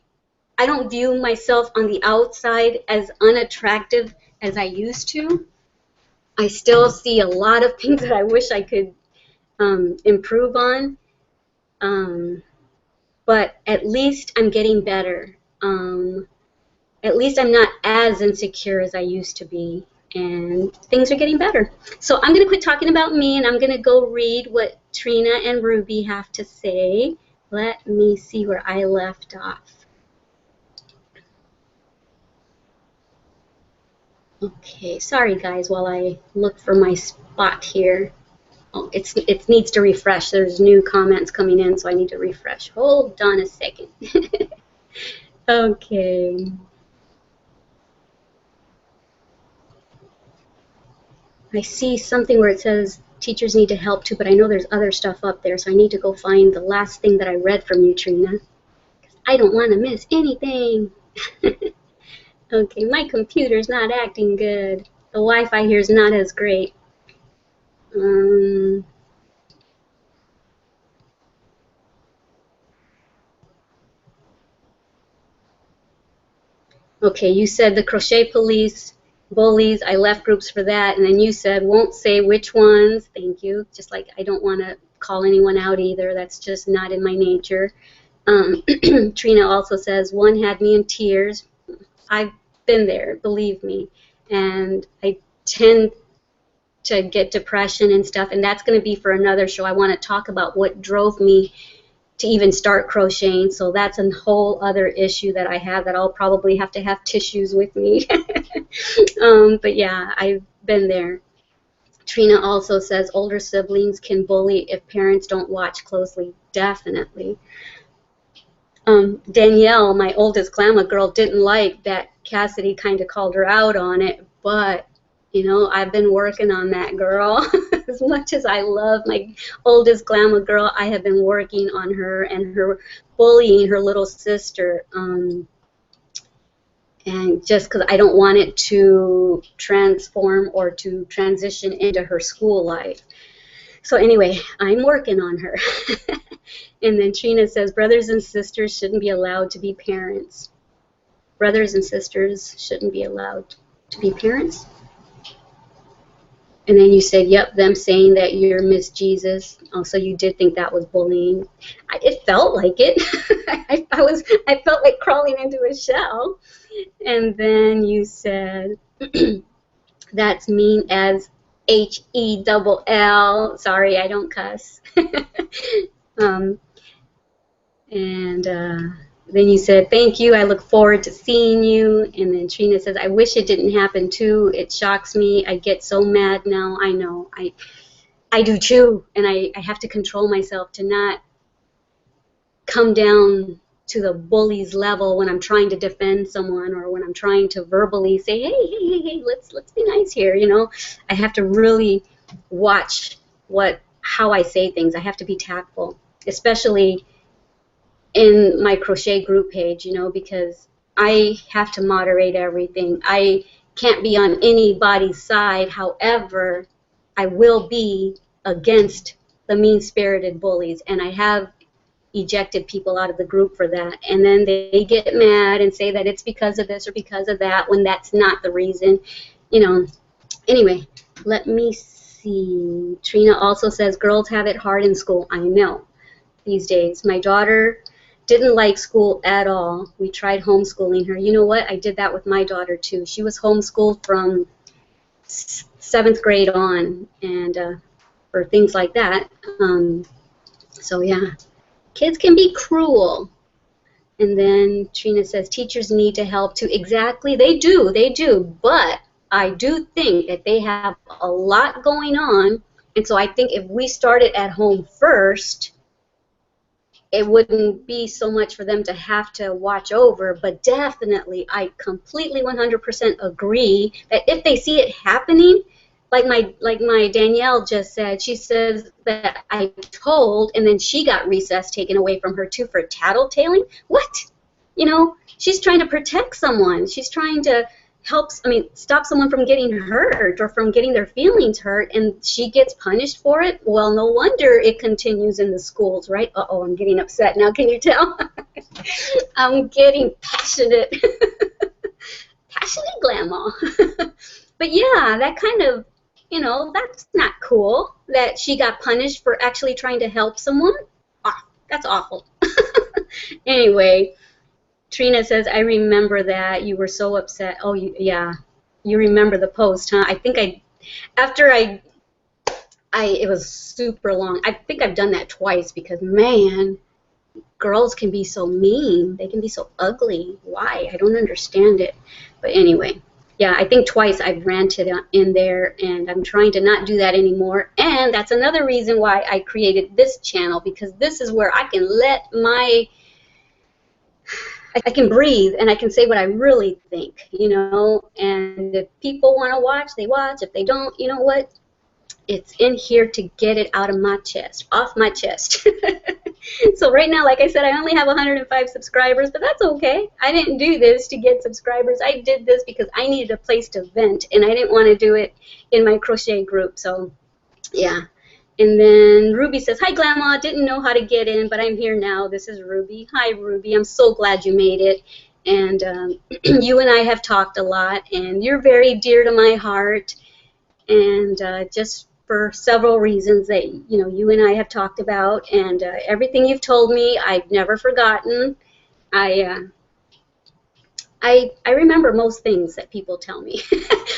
don't view myself on the outside as unattractive as I used to. I still see a lot of things that I wish I could improve on. But at least I'm getting better. at least I'm not as insecure as I used to be, and things are getting better. So I'm going to quit talking about me, and I'm going to go read what Trina and Ruby have to say. Let me see where I left off. Okay, sorry guys while I look for my spot here. Oh, it needs to refresh. There's new comments coming in, so I need to refresh. Hold on a second. Okay. I see something where it says teachers need to help too, but I know there's other stuff up there, so I need to go find the last thing that I read from you, Trina. I don't want to miss anything. Okay, my computer's not acting good. The Wi-Fi here is not as great. Okay, you said the crochet police, bullies, I left groups for that, and then you said won't say which ones. Thank you. Just like I don't want to call anyone out either. That's just not in my nature. Trina also says one had me in tears. I've been there, believe me, and I tend to get depression and stuff, and that's going to be for another show. I want to talk about what drove me to even start crocheting, so that's a whole other issue that I have that I'll probably have to have tissues with me. But yeah, I've been there. Trina also says older siblings can bully if parents don't watch closely. Definitely. Danielle, my oldest Glamour girl, didn't like that Cassidy kind of called her out on it, but you know, I've been working on that, girl. As much as I love my oldest Glamour girl, I have been working on her and her bullying her little sister. And just because I don't want it to transform or to transition into her school life. So anyway, I'm working on her. And then Trina says, brothers and sisters shouldn't be allowed to be parents. Brothers and sisters shouldn't be allowed to be parents. And then you said, yep, them saying that you're Miss Jesus. Also, you did think that was bullying. It felt like it. I felt like crawling into a shell. And then you said, that's mean as H-E-double-L. Sorry, I don't cuss. Then you said, thank you, I look forward to seeing you. And then Trina says, I wish it didn't happen too. It shocks me. I get so mad now. I know. I do too. And I have to control myself to not come down to the bully's level when I'm trying to defend someone or when I'm trying to verbally say, hey, let's be nice here, you know. I have to really watch how I say things. I have to be tactful, especially in my crochet group page, you know, because I have to moderate everything. I can't be on anybody's side. However, I will be against the mean-spirited bullies, and I have ejected people out of the group for that. And then they get mad and say that it's because of this or because of that when that's not the reason, you know. Anyway, let me see. Trina also says girls have it hard in school. I know these days. My daughter didn't like school at all. We tried homeschooling her. You know what? I did that with my daughter too. She was homeschooled from 7th grade on, and for things like that. So yeah, kids can be cruel. And then Trina says teachers need to help too. Exactly, they do. But I do think that they have a lot going on, and so I think if we started at home first, it wouldn't be so much for them to have to watch over. But definitely, I completely 100% agree that if they see it happening, like my Danielle just said, she says that I told, and then she got recess taken away from her too for tattletaling. What? You know, she's trying to protect someone. She's trying to stop someone from getting hurt or from getting their feelings hurt, and she gets punished for it. Well, no wonder it continues in the schools, right? Uh-oh, I'm getting upset now. Can you tell? I'm getting passionate. Passionate Grandma. But yeah, that kind of, you know, that's not cool that she got punished for actually trying to help someone. Ah, that's awful. Anyway, Trina says, I remember that. You were so upset. Oh, yeah. You remember the post, huh? I think after it was super long. I think I've done that twice because, man, girls can be so mean. They can be so ugly. Why? I don't understand it. But anyway, yeah, I think twice I've ranted in there, and I'm trying to not do that anymore. And that's another reason why I created this channel, because this is where I can I can breathe and I can say what I really think, and if people want to watch, they watch. If they don't, you know what? It's in here to get it out of my chest, off my chest. So right now, like I said, I only have 105 subscribers, but that's okay. I didn't do this to get subscribers. I did this because I needed a place to vent, and I didn't want to do it in my crochet group. So, yeah. And then Ruby says, hi, Grandma. Didn't know how to get in, but I'm here now. This is Ruby. Hi, Ruby. I'm so glad you made it. And you and I have talked a lot, and you're very dear to my heart. And just for several reasons that you and I have talked about, and everything you've told me, I've never forgotten. I remember most things that people tell me.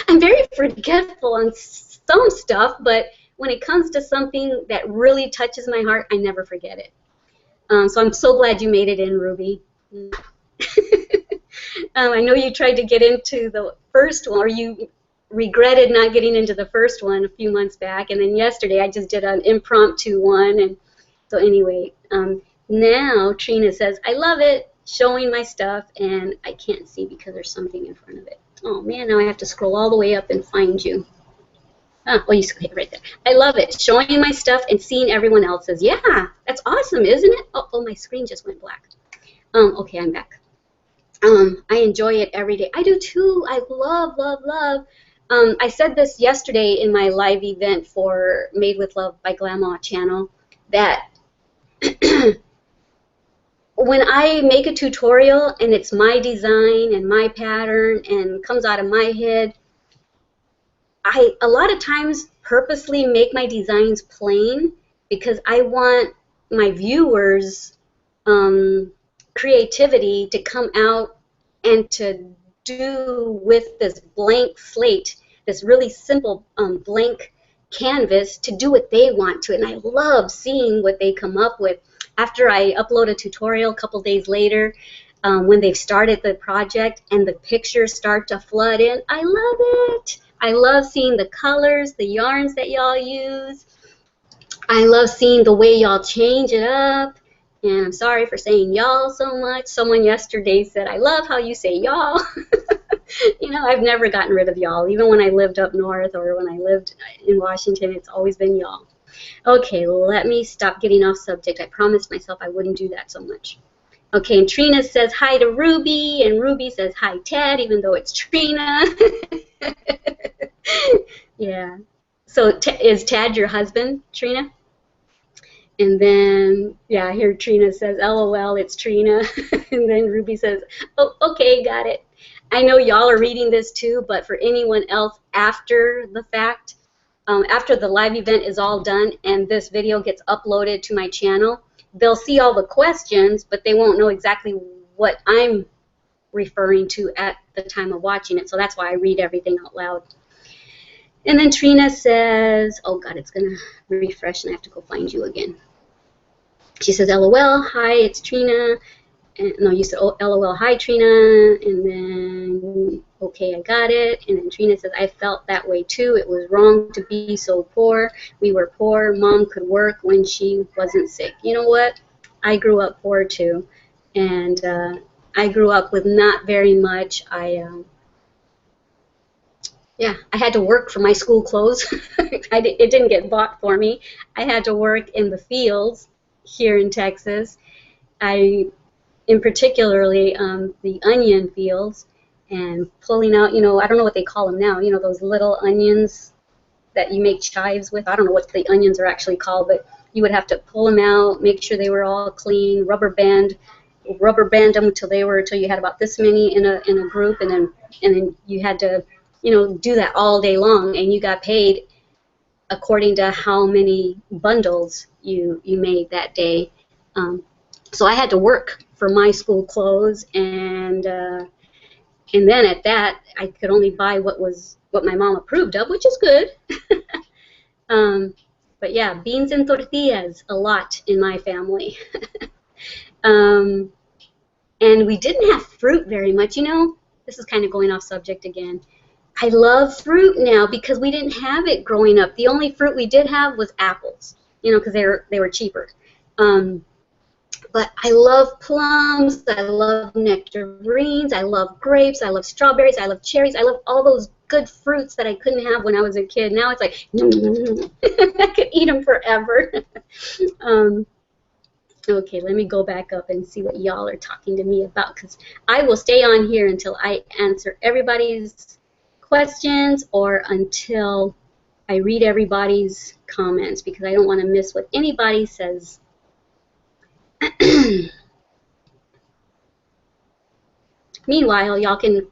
I'm very forgetful on some stuff, but when it comes to something that really touches my heart, I never forget it. So I'm so glad you made it in, Ruby. I know you tried to get into the first one, or you regretted not getting into the first one a few months back, and then yesterday I just did an impromptu one. And so anyway, now Trina says, I love it, showing my stuff, and I can't see because there's something in front of it. Oh man, now I have to scroll all the way up and find you. Oh, you see it right there. I love it, showing my stuff and seeing everyone else's. Yeah, that's awesome, isn't it? Oh, my screen just went black. Okay, I'm back. I enjoy it every day. I do too. I love, love, love. I said this yesterday in my live event for Made with Love by Grandma channel, that when I make a tutorial and it's my design and my pattern and comes out of my head, I a lot of times purposely make my designs plain because I want my viewers' creativity to come out and to do with this blank slate, this really simple blank canvas, to do what they want to. And I love seeing what they come up with. After I upload a tutorial a couple days later, when they've started the project and the pictures start to flood in, I love it. I love seeing the colors, the yarns that y'all use. I love seeing the way y'all change it up. And I'm sorry for saying y'all so much. Someone yesterday said, I love how you say y'all. I've never gotten rid of y'all. Even when I lived up north or when I lived in Washington, it's always been y'all. Okay, let me stop getting off subject. I promised myself I wouldn't do that so much. Okay, and Trina says hi to Ruby, and Ruby says hi, Ted, even though it's Trina. Yeah. So is Tad your husband, Trina? And then, yeah, here Trina says, LOL, it's Trina. And then Ruby says, oh, okay, got it. I know y'all are reading this too, but for anyone else after the fact, after the live event is all done and this video gets uploaded to my channel, they'll see all the questions, but they won't know exactly what I'm referring to at the time of watching it. So that's why I read everything out loud. And then Trina says, oh God, it's going to refresh and I have to go find you again. She says, LOL, hi, it's Trina. And, no, you said, oh, LOL, hi, Trina. And then, okay, I got it. And then Trina says, I felt that way too. It was wrong to be so poor. We were poor. Mom could work when she wasn't sick. You know what? I grew up poor too. And I grew up with not very much. Yeah, I had to work for my school clothes. It didn't get bought for me. I had to work in the fields here in Texas. In particularly the onion fields, and pulling out, I don't know what they call them now, those little onions that you make chives with. I don't know what the onions are actually called, but you would have to pull them out, make sure they were all clean, rubber band them until you had about this many in a group, and then you had to do that all day long, and you got paid according to how many bundles you made that day. So I had to work for my school clothes, and then at that, I could only buy what my mom approved of, which is good. But yeah, beans and tortillas a lot in my family. And we didn't have fruit very much. This is kind of going off subject again. I love fruit now because we didn't have it growing up. The only fruit we did have was apples, because they were cheaper. But I love plums, I love nectarines, I love grapes, I love strawberries, I love cherries, I love all those good fruits that I couldn't have when I was a kid. Now it's like, I could eat them forever. Okay, let me go back up and see what y'all are talking to me about, because I will stay on here until I answer everybody's questions or until I read everybody's comments, because I don't want to miss what anybody says. Meanwhile, y'all can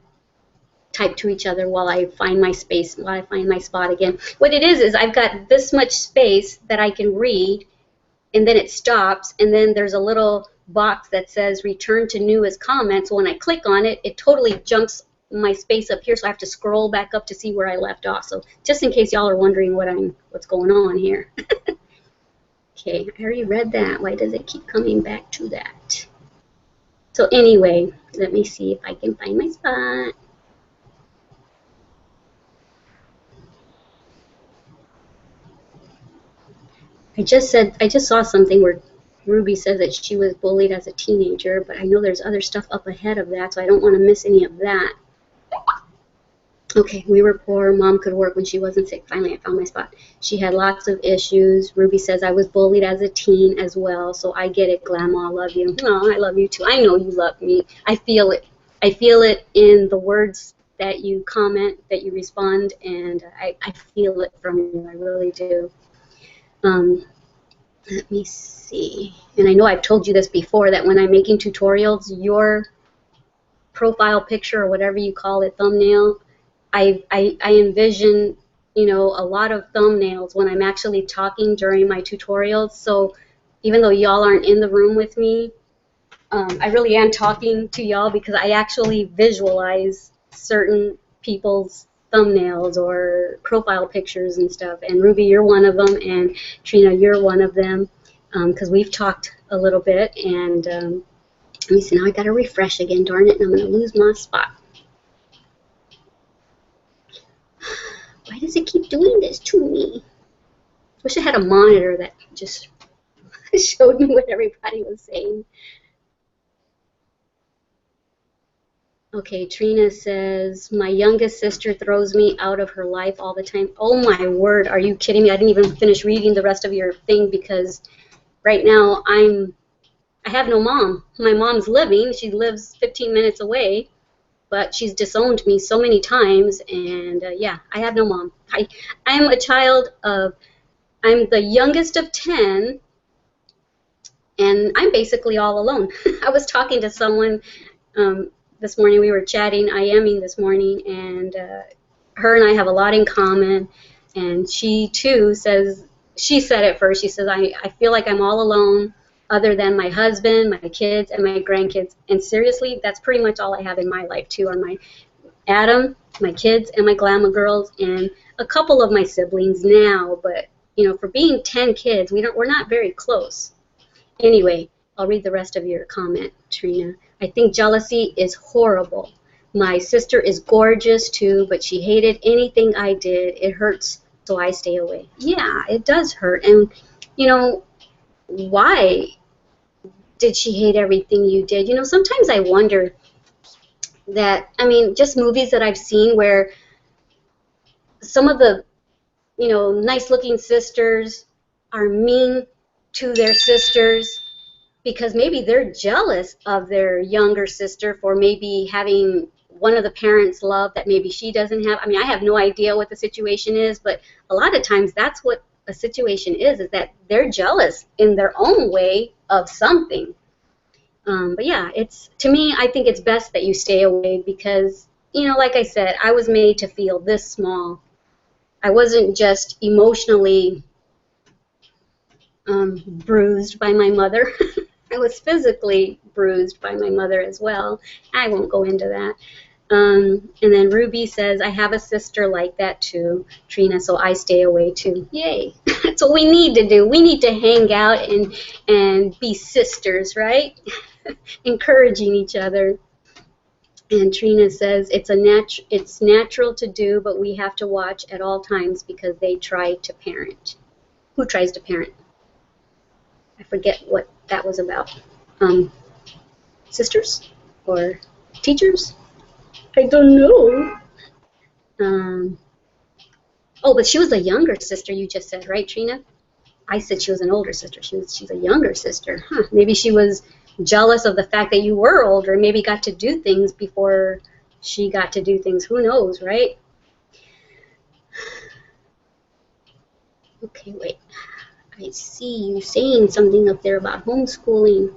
type to each other while I find my space, while I find my spot again. What it is I've got this much space that I can read, and then it stops, and then there's a little box that says return to newest comments. So when I click on it, it totally jumps my space up here, so I have to scroll back up to see where I left off. So just in case y'all are wondering what's going on here. Okay, I already read that. Why does it keep coming back to that? So anyway, let me see if I can find my spot. I just saw something where Ruby says that she was bullied as a teenager, but I know there's other stuff up ahead of that, so I don't want to miss any of that. Okay, we were poor. Mom could work when she wasn't sick. Finally, I found my spot. She had lots of issues. Ruby says I was bullied as a teen as well, so I get it, Grandma. I love you. Oh, I love you too. I know you love me. I feel it. I feel it in the words that you comment, that you respond, and I feel it from you. I really do. Let me see. And I know I've told you this before, that when I'm making tutorials, your profile picture, or whatever you call it, thumbnail, I envision, a lot of thumbnails when I'm actually talking during my tutorials. So even though y'all aren't in the room with me, I really am talking to y'all because I actually visualize certain people's thumbnails or profile pictures and stuff. And Ruby, you're one of them, and Trina, you're one of them, because we've talked a little bit. And let me see, now I got to refresh again, darn it, and I'm going to lose my spot. Why does it keep doing this to me? Wish I had a monitor that just showed me what everybody was saying. Okay, Trina says, my youngest sister throws me out of her life all the time. Oh my word, are you kidding me? I didn't even finish reading the rest of your thing because right now I have no mom. My mom's living. She lives 15 minutes away, but she's disowned me so many times, and yeah, I have no mom. I'm the youngest of 10, and I'm basically all alone. I was talking to someone this morning. We were chatting, IMing this morning, and her and I have a lot in common, and she too says, she said it first, she says, I feel like I'm all alone other than my husband, my kids, and my grandkids. And seriously, that's pretty much all I have in my life too, are my Adam, my kids, and my Glamour girls, and a couple of my siblings now. But for being 10 kids, we're not very close. Anyway, I'll read the rest of your comment, Trina. I think jealousy is horrible. My sister is gorgeous too, but she hated anything I did. It hurts, so I stay away. Yeah, it does hurt. And why did she hate everything you did? Sometimes I wonder that, just movies that I've seen where some of the, nice looking sisters are mean to their sisters because maybe they're jealous of their younger sister for maybe having one of the parents' love that maybe she doesn't have. I have no idea what the situation is, but a lot of times that's what a situation is that they're jealous in their own way of something. But yeah, to me, I think it's best that you stay away because, like I said, I was made to feel this small. I wasn't just emotionally bruised by my mother. I was physically bruised by my mother as well. I won't go into that. And then Ruby says, I have a sister like that too, Trina, so I stay away too. Yay. That's what we need to do. We need to hang out and be sisters, right? Encouraging each other. And Trina says, it's natural to do, but we have to watch at all times because they try to parent. Who tries to parent? I forget what that was about. Sisters or teachers? I don't know. Oh, but she was a younger sister, you just said, right, Trina? I said she was an older sister. She's a younger sister. Huh. Maybe she was jealous of the fact that you were older, maybe got to do things before she got to do things. Who knows, right? Okay, wait. I see you saying something up there about homeschooling.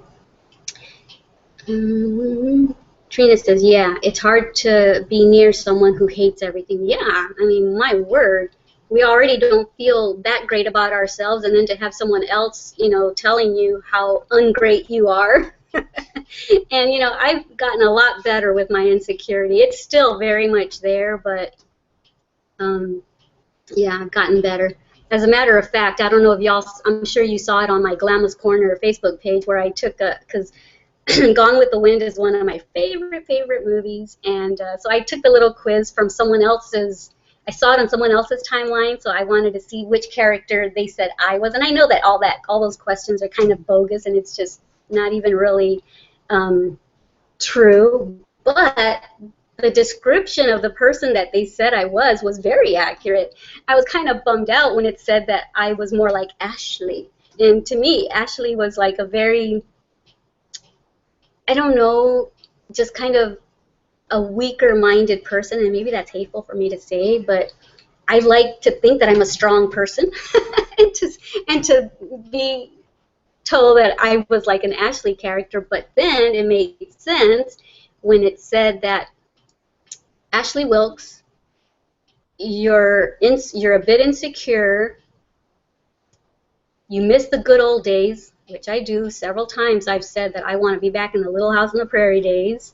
Trina says, yeah, it's hard to be near someone who hates everything. Yeah, I mean, my word. We already don't feel that great about ourselves, and then to have someone else, telling you how ungreat you are. And, I've gotten a lot better with my insecurity. It's still very much there, but, yeah, I've gotten better. As a matter of fact, I don't know if y'all, I'm sure you saw it on my Glamorous Corner Facebook page where I took because Gone with the Wind is one of my favorite movies, and so I took the little quiz from someone else's. I saw it on someone else's timeline, so I wanted to see which character they said I was, and I know that all those questions are kind of bogus, and it's just not even really true. But the description of the person that they said I was very accurate. I was kind of bummed out when it said that I was more like Ashley, and to me, Ashley was like a very, I don't know, just kind of a weaker-minded person, and maybe that's hateful for me to say, but I like to think that I'm a strong person, and to be told that I was like an Ashley character, but then it made sense when it said that Ashley Wilkes, you're a bit insecure, you miss the good old days, which I do several times. I've said that I want to be back in the Little House on the Prairie days.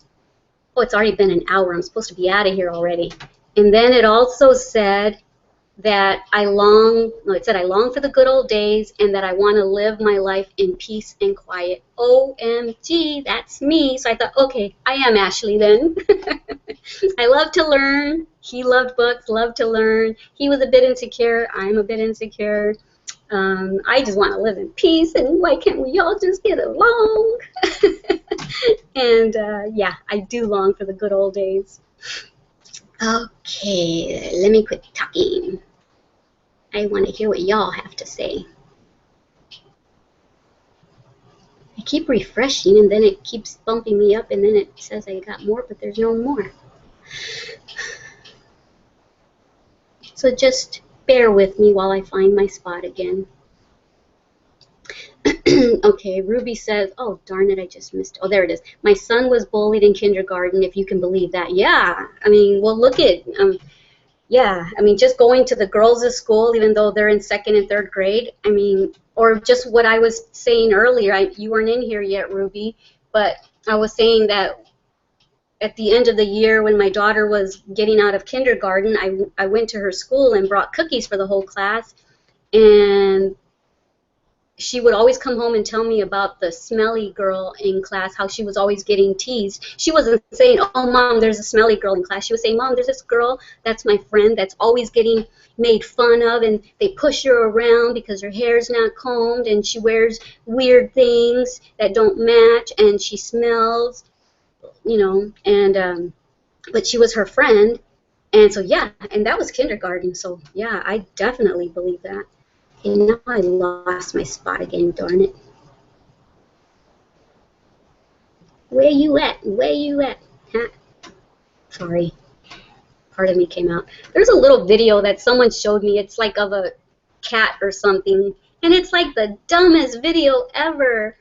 Oh, it's already been an hour. I'm supposed to be out of here already. And then it also said that I long for the good old days and that I want to live my life in peace and quiet. OMG, that's me. So I thought, okay, I am Ashley then. I love to learn. He loved books, loved to learn. He was a bit insecure. I'm a bit insecure. I just want to live in peace, and why can't we all just get along? And yeah, I do long for the good old days. Okay, let me quit talking. I want to hear what y'all have to say. I keep refreshing, and then it keeps bumping me up, and then it says I got more, but there's no more. So just bear with me while I find my spot again. Okay, Ruby says, oh, darn it, I just missed it. Oh, there it is. My son was bullied in kindergarten, if you can believe that. Yeah, I mean, well, look at, yeah, I mean, just going to the girls' school, even though they're in 2nd and 3rd grade, I mean, or just what I was saying earlier, you weren't in here yet, Ruby, but I was saying that at the end of the year when my daughter was getting out of kindergarten, I went to her school and brought cookies for the whole class, and she would always come home and tell me about the smelly girl in class, how she was always getting teased. She wasn't saying, oh, Mom, there's a smelly girl in class. She was saying, Mom, there's this girl that's my friend that's always getting made fun of, and they push her around because her hair's not combed, and she wears weird things that don't match, and she smells, and but she was her friend. And so, yeah, and that was kindergarten. So, yeah, I definitely believe that. And now I lost my spot again, darn it. Where you at? Where you at? Huh? Sorry. Part of me came out. There's a little video that someone showed me. It's like of a cat or something. And it's like the dumbest video ever.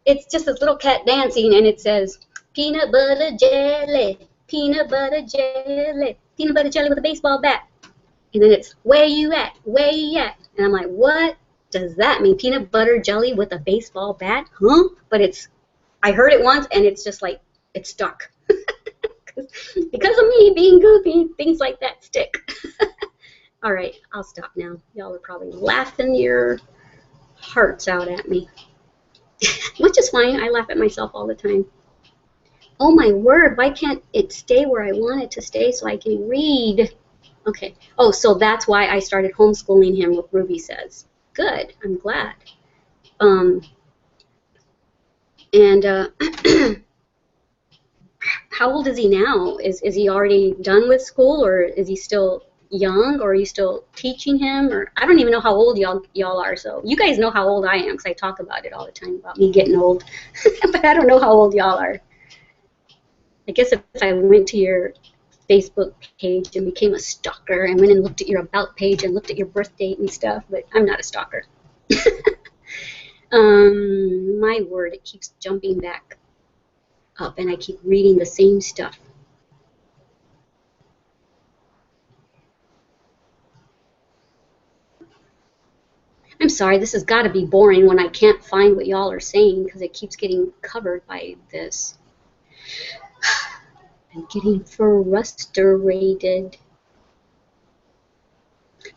It's just this little cat dancing, and it says, peanut butter jelly, peanut butter jelly, with a baseball bat. And then it's, where you at? Where you at? And I'm like, what? does that mean? Peanut butter jelly with a baseball bat? Huh? But I heard it once, and it's just like, it's stuck. Because of me being goofy, things like that stick. All right, I'll stop now. Y'all are probably laughing your hearts out at me. Which is fine. I laugh at myself all the time. Oh my word, why can't it stay where I want it to stay so I can read? Okay. Oh, so that's why I started homeschooling him, what Ruby says. Good. I'm glad. How old is he now? Is he already done with school, or is he still young, or are you still teaching him? Or I don't even know how old y'all are. So you guys know how old I am, because I talk about it all the time about me getting old. But I don't know how old y'all are. I guess if I went to your Facebook page and became a stalker and went and looked at your about page and looked at your birth date and stuff, but I'm not a stalker. My word, it keeps jumping back up and I keep reading the same stuff. I'm sorry, this has got to be boring when I can't find what y'all are saying because it keeps getting covered by this. I'm getting frustrated.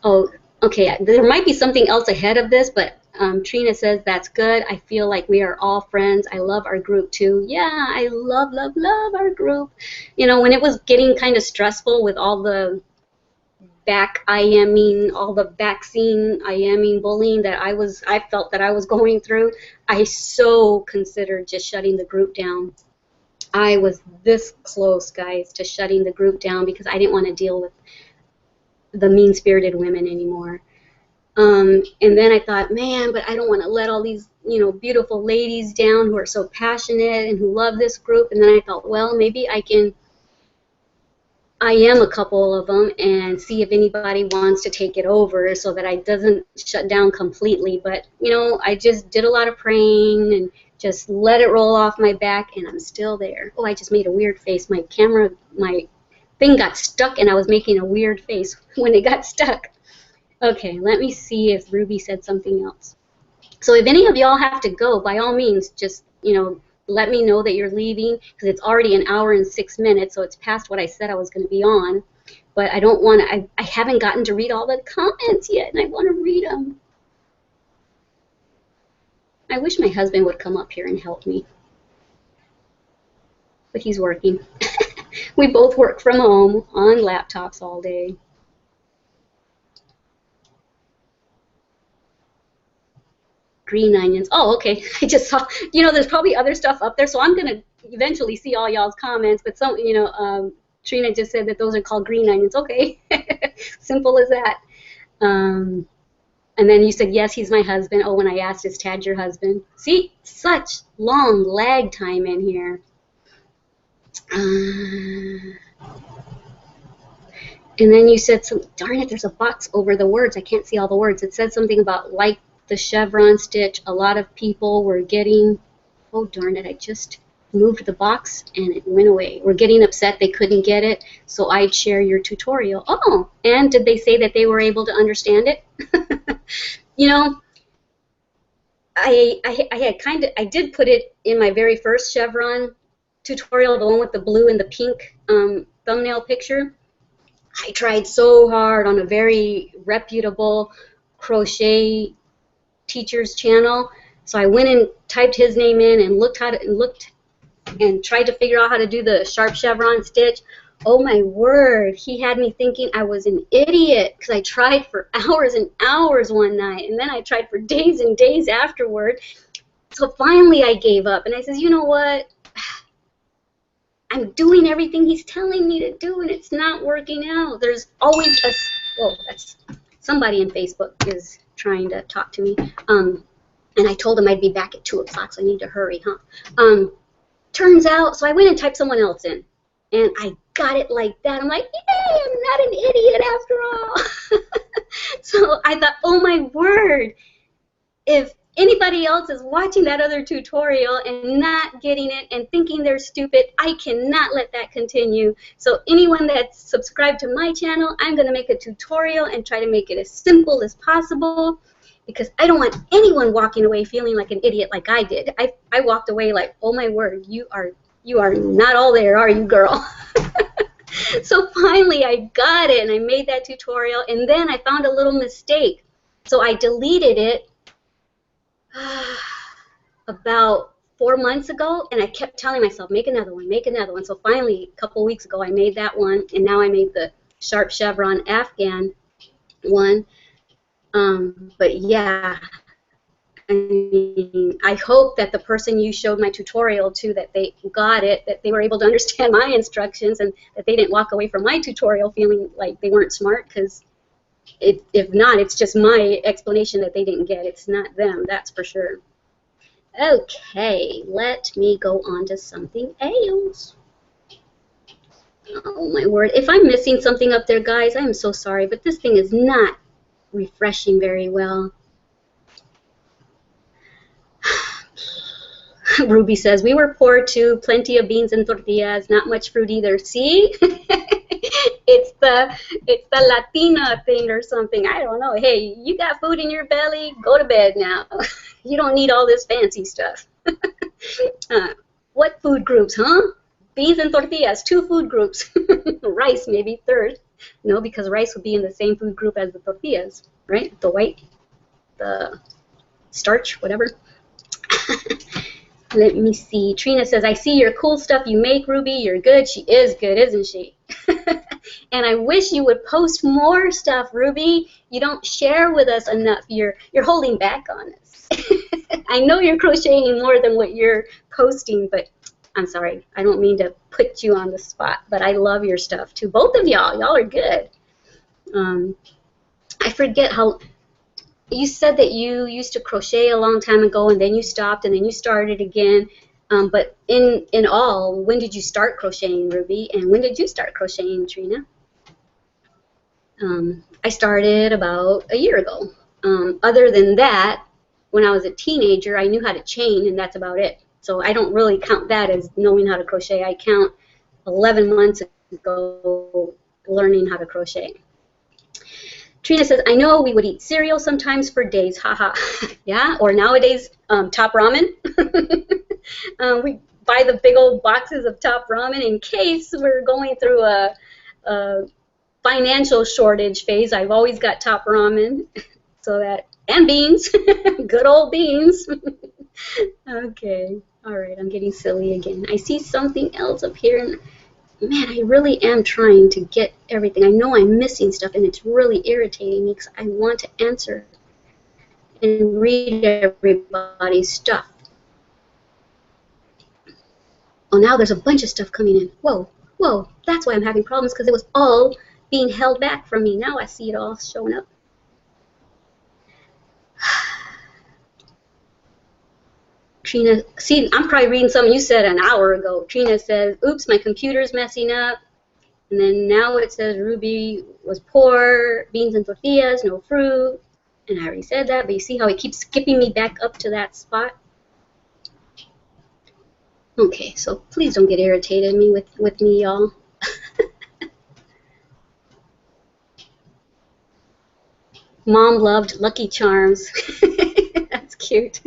Oh, okay, there might be something else ahead of this, but Trina says, that's good. I feel like we are all friends. I love our group too. Yeah, I love, love, love our group. You know, when it was getting kind of stressful with all the all the vaccine IMing bullying that I felt that I was going through, I so considered just shutting the group down. I was this close, guys, to shutting the group down because I didn't want to deal with the mean-spirited women anymore. And then I thought, man, but I don't want to let all these, beautiful ladies down who are so passionate and who love this group. And then I thought, well, maybe I can IM a couple of them and see if anybody wants to take it over so that I doesn't shut down completely. But, I just did a lot of praying and just let it roll off my back, and I'm still there. Oh, I just made a weird face. My thing got stuck, and I was making a weird face when it got stuck. Okay, let me see if Ruby said something else. So if any of y'all have to go, by all means, just, let me know that you're leaving, because it's already 1 hour and 6 minutes, so it's past what I said I was going to be on. But I don't want to, I haven't gotten to read all the comments yet, and I want to read them. I wish my husband would come up here and help me. But he's working. We both work from home on laptops all day. Green onions. Oh, okay. I just saw, there's probably other stuff up there, so I'm going to eventually see all y'all's comments, but Trina just said that those are called green onions. Okay. Simple as that. And then you said, yes, he's my husband. Oh, when I asked, is Tad your husband? See, such long lag time in here. And then you said, darn it, there's a box over the words. I can't see all the words. It said something about like the chevron stitch. A lot of people were getting, oh, darn it, I just moved the box and it went away. We're getting upset they couldn't get it, so I'd share your tutorial. Oh, and did they say that they were able to understand it? I did put it in my very first chevron tutorial, the one with the blue and the pink thumbnail picture. I tried so hard on a very reputable crochet teacher's channel, so I went and typed his name in and looked and tried to figure out how to do the sharp chevron stitch. Oh my word, he had me thinking I was an idiot because I tried for hours and hours one night, and then I tried for days and days afterward. So finally I gave up, and I said, you know what? I'm doing everything he's telling me to do, and it's not working out. There's always that's somebody in Facebook is trying to talk to me. And I told him I'd be back at 2 o'clock, so I need to hurry, huh? Turns out, so I went and typed someone else in, and I got it like that. I'm like, yay, I'm not an idiot after all. So I thought, oh my word, if anybody else is watching that other tutorial and not getting it and thinking they're stupid, I cannot let that continue. So anyone that's subscribed to my channel, I'm going to make a tutorial and try to make it as simple as possible. because I don't want anyone walking away feeling like an idiot like I did. I walked away like, oh my word, you are not all there, are you, girl? So finally I got it, and I made that tutorial, and then I found a little mistake. So I deleted it about 4 months ago, and I kept telling myself, make another one, make another one. So finally, a couple weeks ago, I made that one, and now I made the sharp chevron Afghan one. But yeah, I mean, I hope that the person you showed my tutorial to, that they got it, that they were able to understand my instructions, and that they didn't walk away from my tutorial feeling like they weren't smart, because if not, it's just my explanation that they didn't get. It's not them, that's for sure. Okay, let me go on to something else. Oh my word, if I'm missing something up there, guys, I am so sorry, but this thing is not refreshing very well. Ruby says, we were poor too, plenty of beans and tortillas, not much fruit either. See? It's the Latina thing or something. I don't know. Hey, you got food in your belly? Go to bed now. You don't need all this fancy stuff. What food groups, huh? Beans and tortillas, 2 food groups. Rice, maybe third. No, because rice would be in the same food group as the tortillas, right? The white, the starch, whatever. Let me see. Trina says, I see your cool stuff you make, Ruby. You're good. She is good, isn't she? And I wish you would post more stuff, Ruby. You don't share with us enough. You're holding back on us. I know you're crocheting more than what you're posting, but I'm sorry. I don't mean to put you on the spot, but I love your stuff too. Both of y'all. Y'all are good. I forget how... You said that you used to crochet a long time ago, and then you stopped, and then you started again. But in all, when did you start crocheting, Ruby? And when did you start crocheting, Trina? I started about a year ago. Other than that, when I was a teenager, I knew how to chain, and that's about it. So I don't really count that as knowing how to crochet. I count 11 months ago learning how to crochet. Trina says, I know we would eat cereal sometimes for days, haha. Yeah, or nowadays, Top Ramen. We buy the big old boxes of Top Ramen in case we're going through a financial shortage phase. I've always got Top Ramen, so that, and beans, good old beans. Okay, all right, I'm getting silly again. I see something else up here, and man, I really am trying to get everything. I know I'm missing stuff, and it's really irritating me because I want to answer and read everybody's stuff. Oh, now there's a bunch of stuff coming in. Whoa, whoa, that's why I'm having problems, because it was all being held back from me. Now I see it all showing up. Trina, see, I'm probably reading something you said an hour ago. Trina says, oops, my computer's messing up. And then now it says Ruby was poor, beans and tortillas, no fruit. And I already said that, but you see how it keeps skipping me back up to that spot? Okay, so please don't get irritated with me, y'all. Mom loved Lucky Charms. That's cute.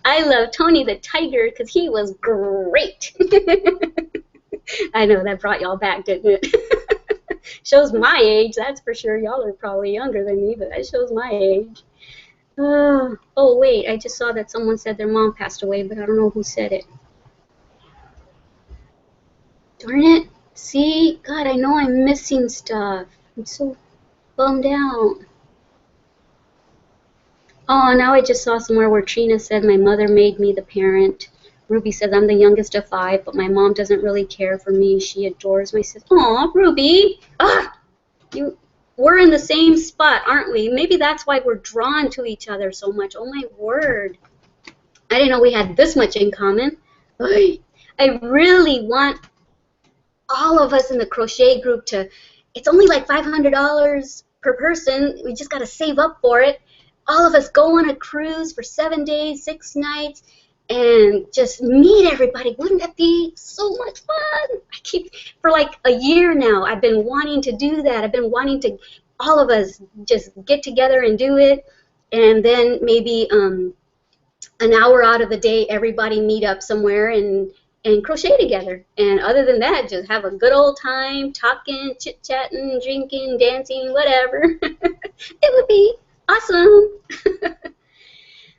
I love Tony the Tiger because he was great. I know, that brought y'all back, didn't it? Shows my age, that's for sure. Y'all are probably younger than me, but that shows my age. Oh, wait, I just saw that someone said their mom passed away, but I don't know who said it. Darn it. See? God, I know I'm missing stuff. I'm so bummed out. Oh, now I just saw somewhere where Trina said my mother made me the parent. Ruby says I'm the youngest of 5, but my mom doesn't really care for me. She adores my sister. Aw, Ruby! Ah! We're in the same spot, aren't we? Maybe that's why we're drawn to each other so much. Oh, my word. I didn't know we had this much in common. I really want all of us in the crochet group to, it's only like $500 per person. We just got to save up for it. All of us go on a cruise for 7 days, 6 nights, and just meet everybody. Wouldn't that be so much fun? For like a year now, I've been wanting to do that. I've been wanting to, all of us just get together and do it. and then maybe an hour out of the day, everybody meet up somewhere and crochet together. And other than that, just have a good old time talking, chit-chatting, drinking, dancing, whatever. It would be awesome.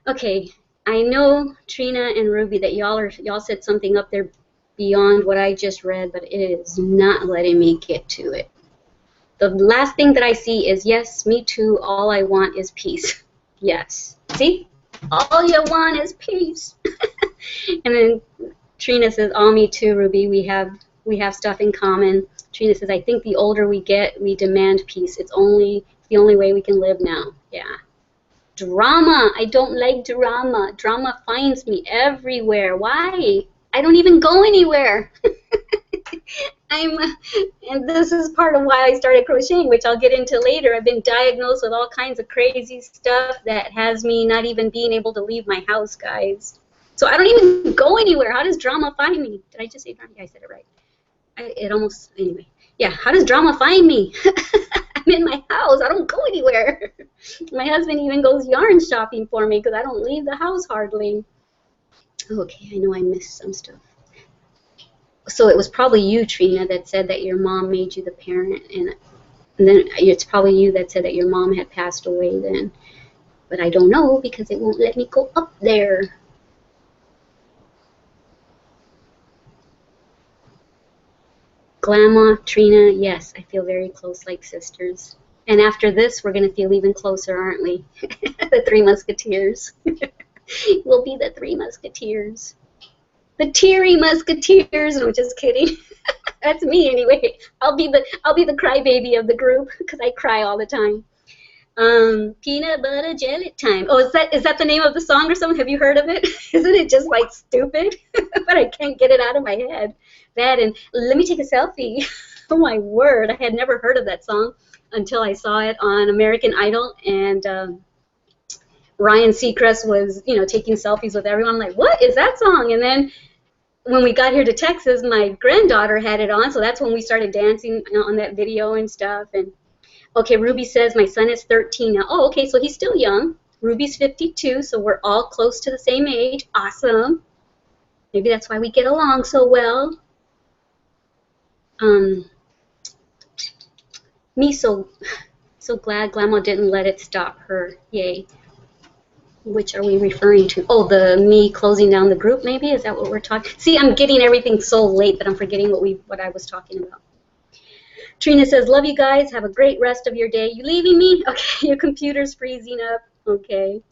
Okay, I know, Trina and Ruby, that y'all said something up there beyond what I just read, but it is not letting me get to it. The last thing that I see is, yes, me too, all I want is peace. Yes. See? All you want is peace. And then Trina says, "Oh, me too, Ruby. We have stuff in common." Trina says, "I think the older we get, we demand peace. It's the only way we can live now." Yeah. Drama. I don't like drama. Drama finds me everywhere. Why? I don't even go anywhere. And this is part of why I started crocheting, which I'll get into later. I've been diagnosed with all kinds of crazy stuff that has me not even being able to leave my house, guys. So I don't even go anywhere. How does drama find me? Did I just say drama? Yeah, I said it right. Anyway. Yeah, how does drama find me? I'm in my house. I don't go anywhere. My husband even goes yarn shopping for me because I don't leave the house hardly. Okay, I know I missed some stuff. So it was probably you, Trina, that said that your mom made you the parent, and then it's probably you that said that your mom had passed away then. But I don't know because it won't let me go up there. Grandma, Trina, yes, I feel very close like sisters. And after this, we're going to feel even closer, aren't we? The Three Musketeers. We'll be the Three Musketeers. The Teary Musketeers. No, just kidding. That's me anyway. I'll be the crybaby of the group because I cry all the time. Peanut butter jelly time. Oh, is that the name of the song or something? Have you heard of it? Isn't it just like stupid? But I can't get it out of my head. That and let me take a selfie. Oh my word! I had never heard of that song until I saw it on American Idol, and Ryan Seacrest was, taking selfies with everyone. I'm like, what is that song? And then when we got here to Texas, my granddaughter had it on, so that's when we started dancing on that video and stuff. And okay, Ruby says my son is 13 now. Oh, okay, so he's still young. Ruby's 52, so we're all close to the same age. Awesome. Maybe that's why we get along so well. Me so glad Grandma didn't let it stop her. Yay. Which are we referring to? Oh, me closing down the group, maybe? Is that what we're talking? See, I'm getting everything so late that I'm forgetting what I was talking about. Trina says, "Love you guys. Have a great rest of your day." You leaving me? Okay, your computer's freezing up. Okay.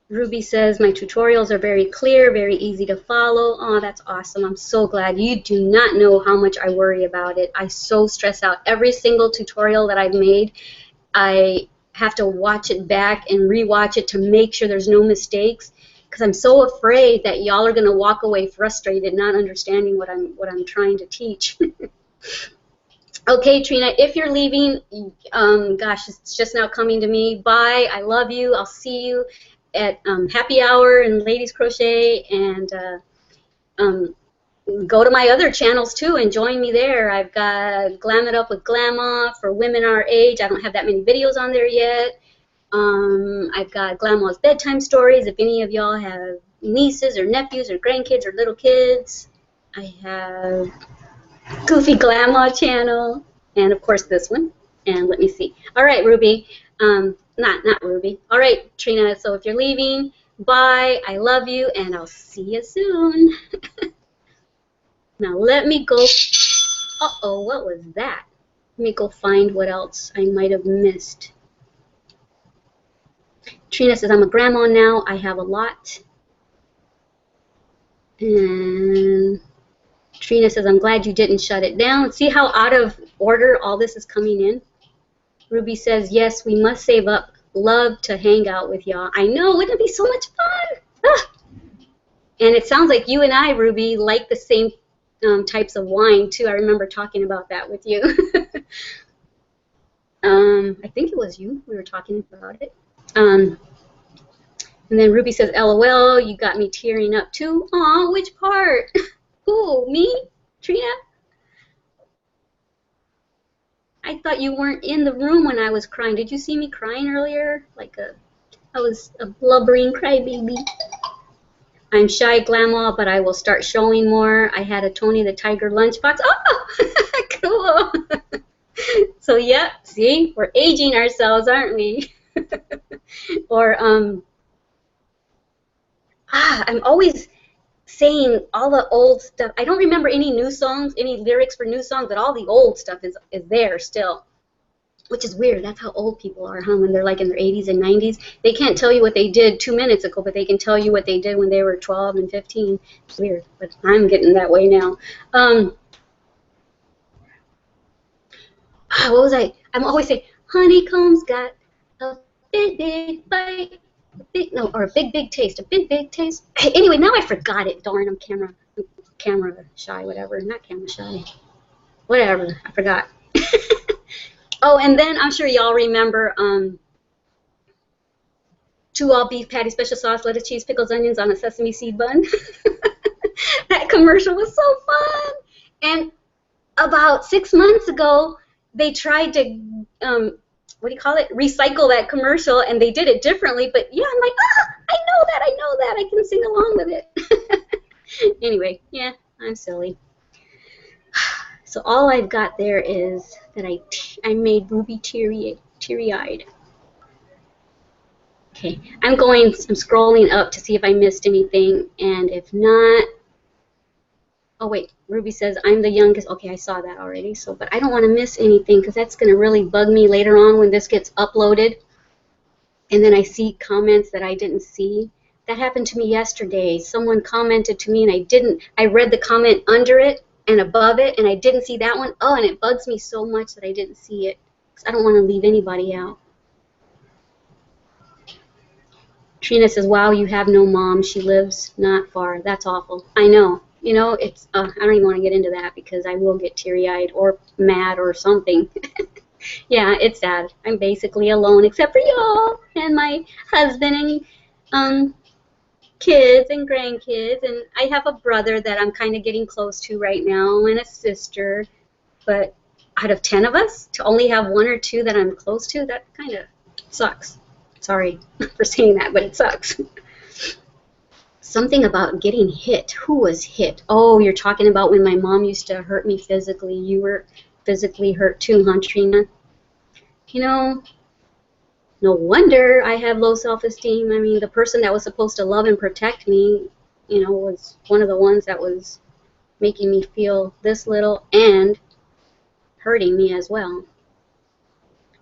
Ruby says, "My tutorials are very clear, very easy to follow." Oh, that's awesome. I'm so glad. You do not know how much I worry about it. I so stress out. Every single tutorial that I've made, I have to watch it back and rewatch it to make sure there's no mistakes, because I'm so afraid that y'all are going to walk away frustrated, not understanding what I'm trying to teach. Okay, Trina, if you're leaving, gosh, it's just now coming to me. Bye. I love you. I'll see you at happy hour and ladies crochet, and go to my other channels too and join me there. I've got Glam It Up with Glamma for women our age. I don't have that many videos on there yet. I've got Glamma's bedtime stories if any of y'all have nieces or nephews or grandkids or little kids. I have Goofy Glamma channel, and of course this one. And let me see. All right, Ruby. Not Ruby. All right, Trina, so if you're leaving, bye. I love you, and I'll see you soon. Now let me go. Uh-oh, what was that? Let me go find what else I might have missed. Trina says, "I'm a grandma now. I have a lot." And Trina says, "I'm glad you didn't shut it down." See how out of order all this is coming in? Ruby says, "Yes, we must save up. Love to hang out with y'all." I know, wouldn't it be so much fun? Ah. And it sounds like you and I, Ruby, like the same types of wine too. I remember talking about that with you. I think it was you. We were talking about it. And then Ruby says, "LOL, you got me tearing up too." Aw, which part? Who, me? Trina? I thought you weren't in the room when I was crying. Did you see me crying earlier? I was a blubbering crybaby. I'm shy, Grandma, but I will start showing more. I had a Tony the Tiger lunchbox. Oh, cool. So yeah, see, we're aging ourselves, aren't we? Or I'm always saying all the old stuff. I don't remember any new songs, any lyrics for new songs, but all the old stuff is there still, which is weird. That's how old people are, huh? When they're like in their 80s and 90s, they can't tell you what they did 2 minutes ago, but they can tell you what they did when they were 12 and 15. It's weird, but I'm getting that way now. What was I? I'm always saying, honeycomb's got a big, big bite. Or a big, big taste. A big, big taste. Anyway, now I forgot it. Darn, I'm camera shy, whatever. Not camera shy. Whatever. I forgot. Oh, and then I'm sure y'all remember 2 all beef patty, special sauce, lettuce, cheese, pickles, onions on a sesame seed bun. That commercial was so fun. And about 6 months ago, they tried to what do you call it? Recycle that commercial, and they did it differently. But yeah, I'm like, I know that, I can sing along with it. Anyway, yeah, I'm silly. So all I've got there is that I made Ruby teary-eyed. Okay, I'm scrolling up to see if I missed anything, and if not, oh wait, Ruby says I'm the youngest. Okay, I saw that already. So, but I don't want to miss anything because that's going to really bug me later on when this gets uploaded. And then I see comments that I didn't see. That happened to me yesterday. Someone commented to me and I read the comment under it and above it and I didn't see that one. Oh, and it bugs me so much that I didn't see it because I don't want to leave anybody out. Trina says, wow, you have no mom. She lives not far. That's awful. I know. You know, it's, I don't even want to get into that because I will get teary-eyed or mad or something. Yeah, it's sad. I'm basically alone except for y'all and my husband and kids and grandkids. And I have a brother that I'm kind of getting close to right now and a sister. But out of 10 of us, to only have 1 or 2 that I'm close to, that kind of sucks. Sorry for saying that, but it sucks. Something about getting hit. Who was hit? Oh, you're talking about when my mom used to hurt me physically. You were physically hurt too, huh, Trina? You know, no wonder I have low self-esteem. I mean, the person that was supposed to love and protect me, you know, was one of the ones that was making me feel this little and hurting me as well.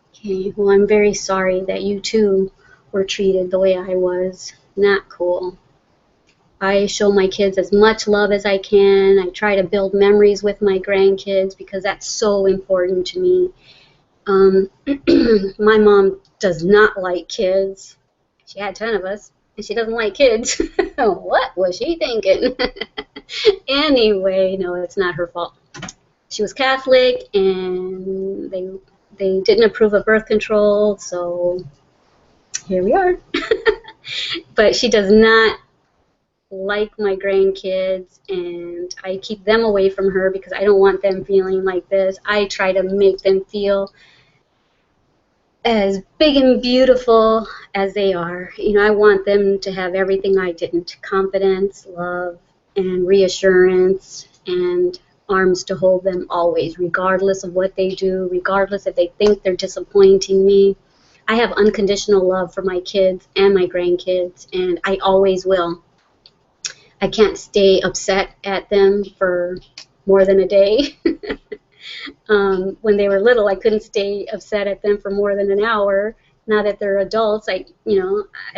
Okay, well, I'm very sorry that you too were treated the way I was. Not cool. I show my kids as much love as I can. I try to build memories with my grandkids because that's so important to me. My mom does not like kids. She had 10 of us, and she doesn't like kids. What was she thinking? Anyway, no, it's not her fault. She was Catholic, and they didn't approve of birth control, so here we are. But she does not like my grandkids, and I keep them away from her because I don't want them feeling like this. I try to make them feel as big and beautiful as they are. You know, I want them to have everything I didn't. Confidence, love, and reassurance, and arms to hold them always, regardless of what they do, regardless if they think they're disappointing me. I have unconditional love for my kids and my grandkids, and I always will. I can't stay upset at them for more than a day. When they were little, I couldn't stay upset at them for more than an hour. Now that they're adults, I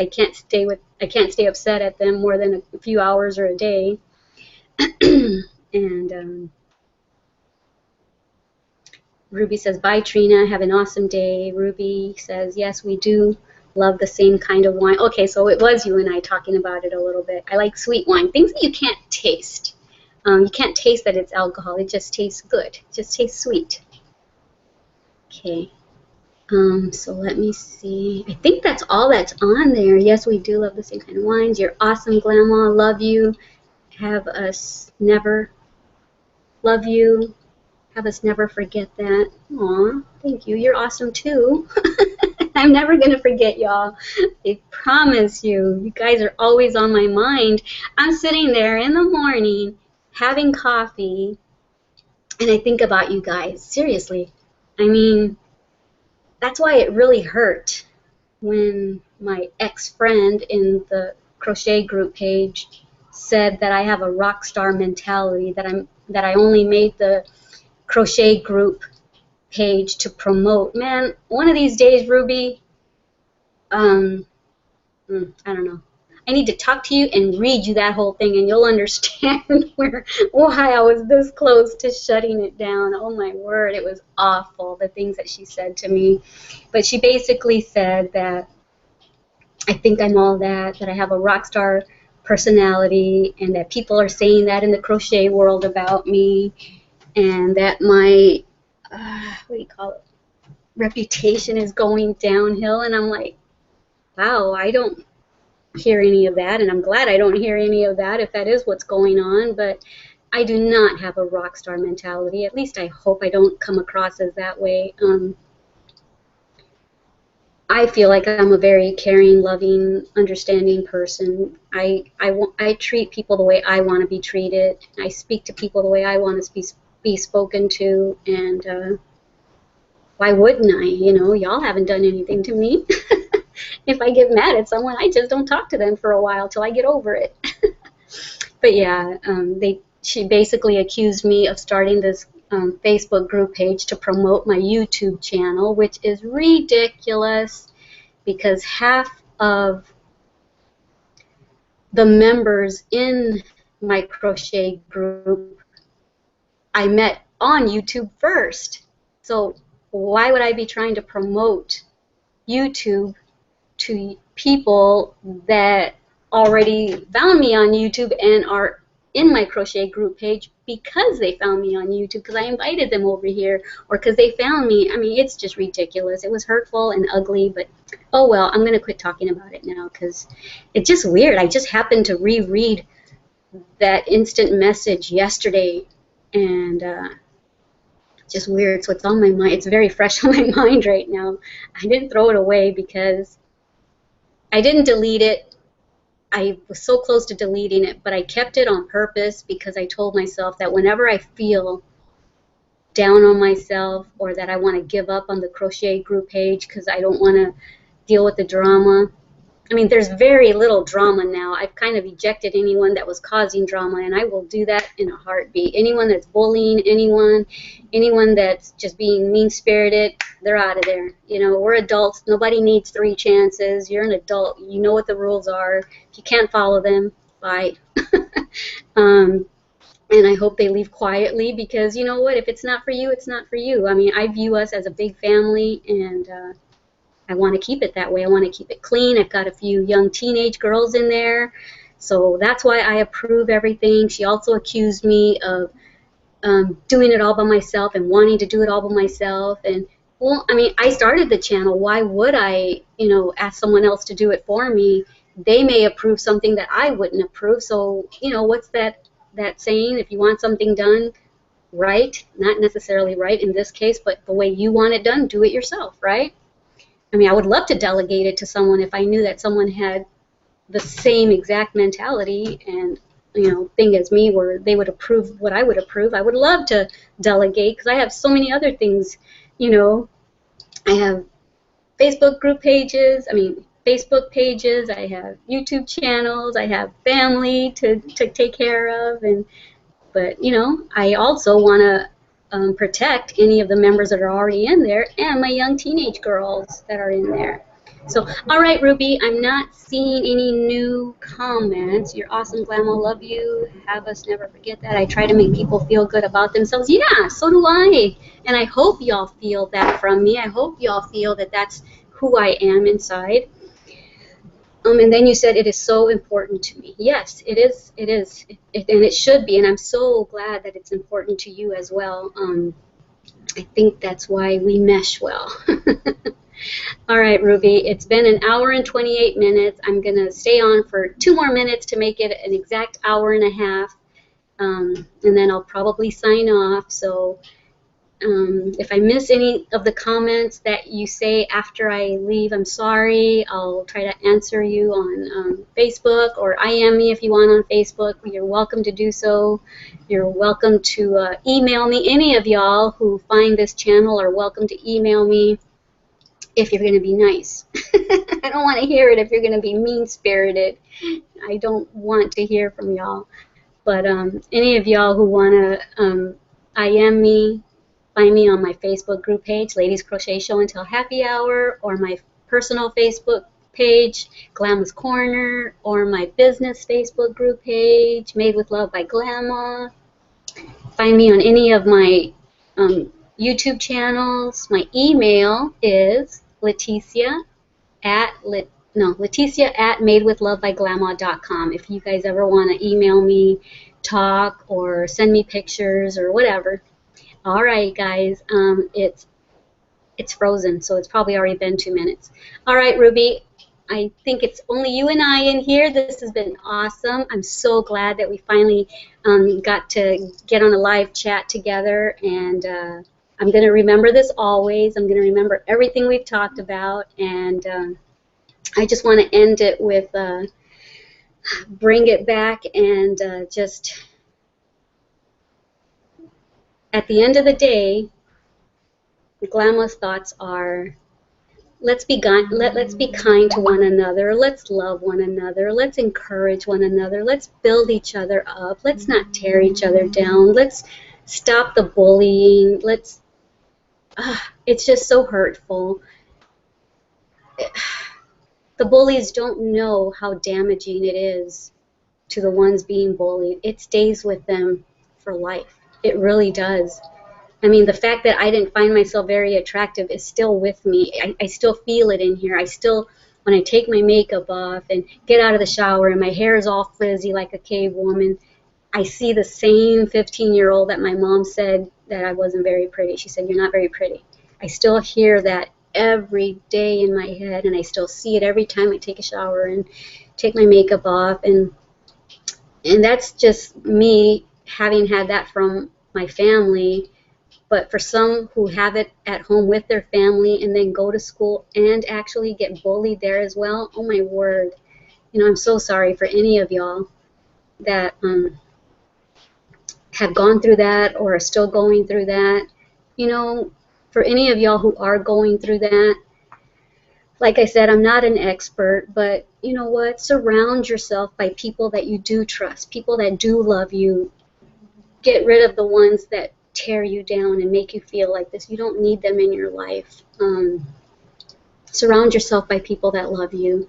can't stay upset at them more than a few hours or a day. And Ruby says, bye, Trina. Have an awesome day. Ruby says, yes, we do love the same kind of wine. Okay, so it was you and I talking about it a little bit. I like sweet wine, things that you can't taste. You can't taste that it's alcohol. It just tastes good. It just tastes sweet. Okay. So let me see. I think that's all that's on there. Yes, we do love the same kind of wines. You're awesome, Grandma. Love you. Have us never forget that. Aw. Thank you. You're awesome too. I'm never going to forget y'all. I promise you. You guys are always on my mind. I'm sitting there in the morning having coffee and I think about you guys. Seriously. I mean, that's why it really hurt when my ex-friend in the crochet group page said that I have a rock star mentality, that I only made the crochet group page to promote. Man, one of these days, Ruby, I don't know. I need to talk to you and read you that whole thing, and you'll understand why I was this close to shutting it down. Oh my word, it was awful, the things that she said to me. But she basically said that I think I'm all that I have a rock star personality, and that people are saying that in the crochet world about me, and that my, what do you call it, reputation is going downhill. And I'm like, wow, I don't hear any of that, and I'm glad I don't hear any of that if that is what's going on. But I do not have a rock star mentality. At least I hope I don't come across as that way. I feel like I'm a very caring, loving, understanding person. I treat people the way I want to be treated. I speak to people the way I want to be spoken to, and why wouldn't I? You know, y'all haven't done anything to me. If I get mad at someone, I just don't talk to them for a while till I get over it. But yeah, she basically accused me of starting this Facebook group page to promote my YouTube channel, which is ridiculous because half of the members in my crochet group I met on YouTube first. So why would I be trying to promote YouTube to people that already found me on YouTube and are in my crochet group page because they found me on YouTube, because I invited them over here, or because they found me? I mean, it's just ridiculous. It was hurtful and ugly, but oh well, I'm going to quit talking about it now because it's just weird. I just happened to reread that instant message yesterday, and just weird. So it's on my mind. It's very fresh on my mind right now. I didn't throw it away because I didn't delete it. I was so close to deleting it, but I kept it on purpose because I told myself that whenever I feel down on myself or that I want to give up on the crochet group page because I don't want to deal with the drama. I mean, there's very little drama now. I've kind of ejected anyone that was causing drama, and I will do that in a heartbeat. Anyone that's bullying anyone that's just being mean-spirited, they're out of there. You know, we're adults. Nobody needs 3 chances. You're an adult. You know what the rules are. If you can't follow them, bye. And I hope they leave quietly because, you know what, if it's not for you, it's not for you. I mean, I view us as a big family, and I want to keep it that way. I want to keep it clean. I've got a few young teenage girls in there, so that's why I approve everything. She also accused me of doing it all by myself and wanting to do it all by myself. And well, I mean, I started the channel. Why would I, you know, ask someone else to do it for me? They may approve something that I wouldn't approve. So, you know, what's that saying? If you want something done right, not necessarily right in this case, but the way you want it done, do it yourself, right? I mean, I would love to delegate it to someone if I knew that someone had the same exact mentality and, you know, thing as me, where they would approve what I would approve. I would love to delegate because I have so many other things, you know. I have Facebook pages, I have YouTube channels, I have family to take care of, but you know, I also want to protect any of the members that are already in there and my young teenage girls that are in there. So, all right, Ruby, I'm not seeing any new comments. You're awesome, Glamo. Love you. Have us never forget that. I try to make people feel good about themselves. Yeah, so do I. And I hope y'all feel that from me. I hope y'all feel that that's who I am inside. And then you said it is so important to me. Yes, it is. It is. And it should be. And I'm so glad that it's important to you as well. I think that's why we mesh well. All right, Ruby, it's been an hour and 28 minutes. I'm going to stay on for 2 more minutes to make it an exact hour and a half, and then I'll probably sign off. So If I miss any of the comments that you say after I leave, I'm sorry. I'll try to answer you on Facebook, or IM me if you want on Facebook. You're welcome to do so. You're welcome to email me. Any of y'all who find this channel are welcome to email me if you're going to be nice. I don't want to hear it if you're going to be mean-spirited. I don't want to hear from y'all. But any of y'all who want to IM me, find me on my Facebook group page, Ladies Crochet Show Until Happy Hour, or my personal Facebook page, Glamma's Corner, or my business Facebook group page, Made with Love by Glamma. Find me on any of my YouTube channels. My email is Leticia at madewithlovebyglamma.com. If you guys ever want to email me, talk, or send me pictures or whatever. All right, guys. It's frozen, so it's probably already been 2 minutes. All right, Ruby. I think it's only you and I in here. This has been awesome. I'm so glad that we finally got to get on a live chat together, and I'm going to remember this always. I'm going to remember everything we've talked about, and I just want to end it with bring it back and just at the end of the day, Glamma's thoughts are, let's be kind to one another. Let's love one another. Let's encourage one another. Let's build each other up. Let's not tear each other down. Let's stop the bullying. It's just so hurtful. The bullies don't know how damaging it is to the ones being bullied. It stays with them for life. It really does. I mean, the fact that I didn't find myself very attractive is still with me. I still feel it in here. I still, when I take my makeup off and get out of the shower and my hair is all frizzy like a cave woman, I see the same 15-year-old that my mom said that I wasn't very pretty. She said, "You're not very pretty." I still hear that every day in my head, and I still see it every time I take a shower and take my makeup off. And that's just me having had that from my family. But for some who have it at home with their family and then go to school and actually get bullied there as well, oh my word. You know, I'm so sorry for any of y'all that have gone through that or are still going through that. You know, for any of y'all who are going through that, like I said, I'm not an expert, but you know what? Surround yourself by people that you do trust, people that do love you. Get rid of the ones that tear you down and make you feel like this. You don't need them in your life. Surround yourself by people that love you.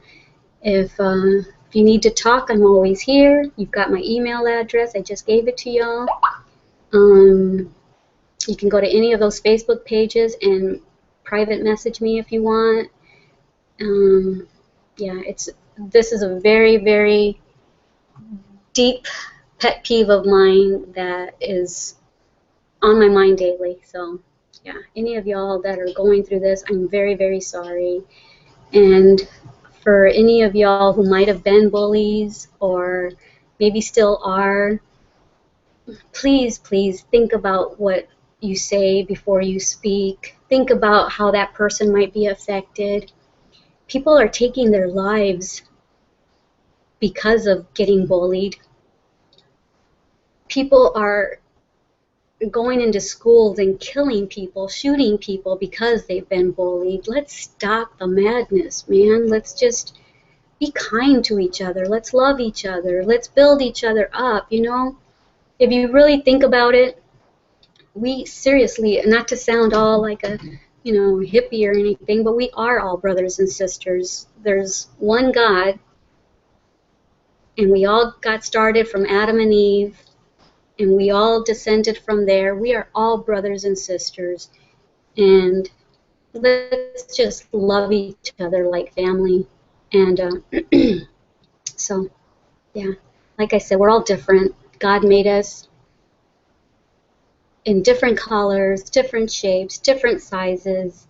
If you need to talk, I'm always here. You've got my email address. I just gave it to y'all. You can go to any of those Facebook pages and private message me if you want. Yeah, this is a very, very deep pet peeve of mine that is on my mind daily. So yeah, any of y'all that are going through this, I'm very, very sorry. And for any of y'all who might have been bullies or maybe still are, please, please think about what you say before you speak. Think about how that person might be affected. People are taking their lives because of getting bullied. People are going into schools and killing people, shooting people because they've been bullied. Let's stop the madness, man. Let's just be kind to each other. Let's love each other. Let's build each other up, you know? If you really think about it, we seriously, not to sound all like a, you know, hippie or anything, but we are all brothers and sisters. There's one God, and we all got started from Adam and Eve, and we all descended from there. We are all brothers and sisters, and let's just love each other like family. And so, yeah, like I said, we're all different. God made us in different colors, different shapes, different sizes,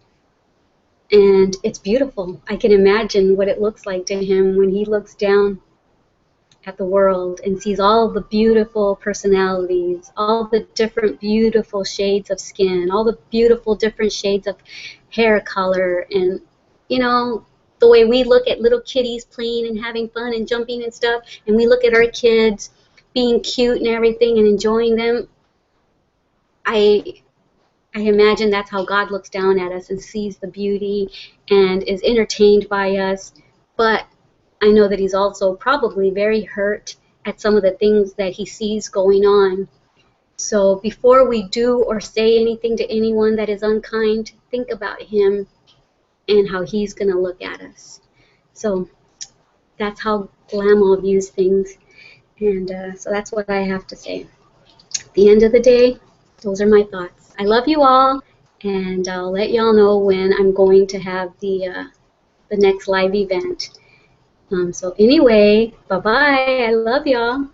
and it's beautiful. I can imagine what it looks like to him when he looks down at the world and sees all the beautiful personalities, all the different beautiful shades of skin, all the beautiful different shades of hair color, and you know, the way we look at little kitties playing and having fun and jumping and stuff, and we look at our kids being cute and everything and enjoying them. I I imagine that's how God looks down at us and sees the beauty and is entertained by us. But I know that he's also probably very hurt at some of the things that he sees going on. So before we do or say anything to anyone that is unkind, think about him and how he's going to look at us. So that's how Grandma views things. And so that's what I have to say. At the end of the day, those are my thoughts. I love you all, and I'll let y'all know when I'm going to have the next live event. So anyway, bye-bye. I love y'all.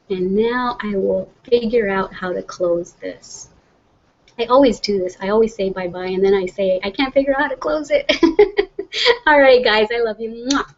And now I will figure out how to close this. I always do this. I always say bye-bye, and then I say I can't figure out how to close it. All right, guys. I love you. Mwah.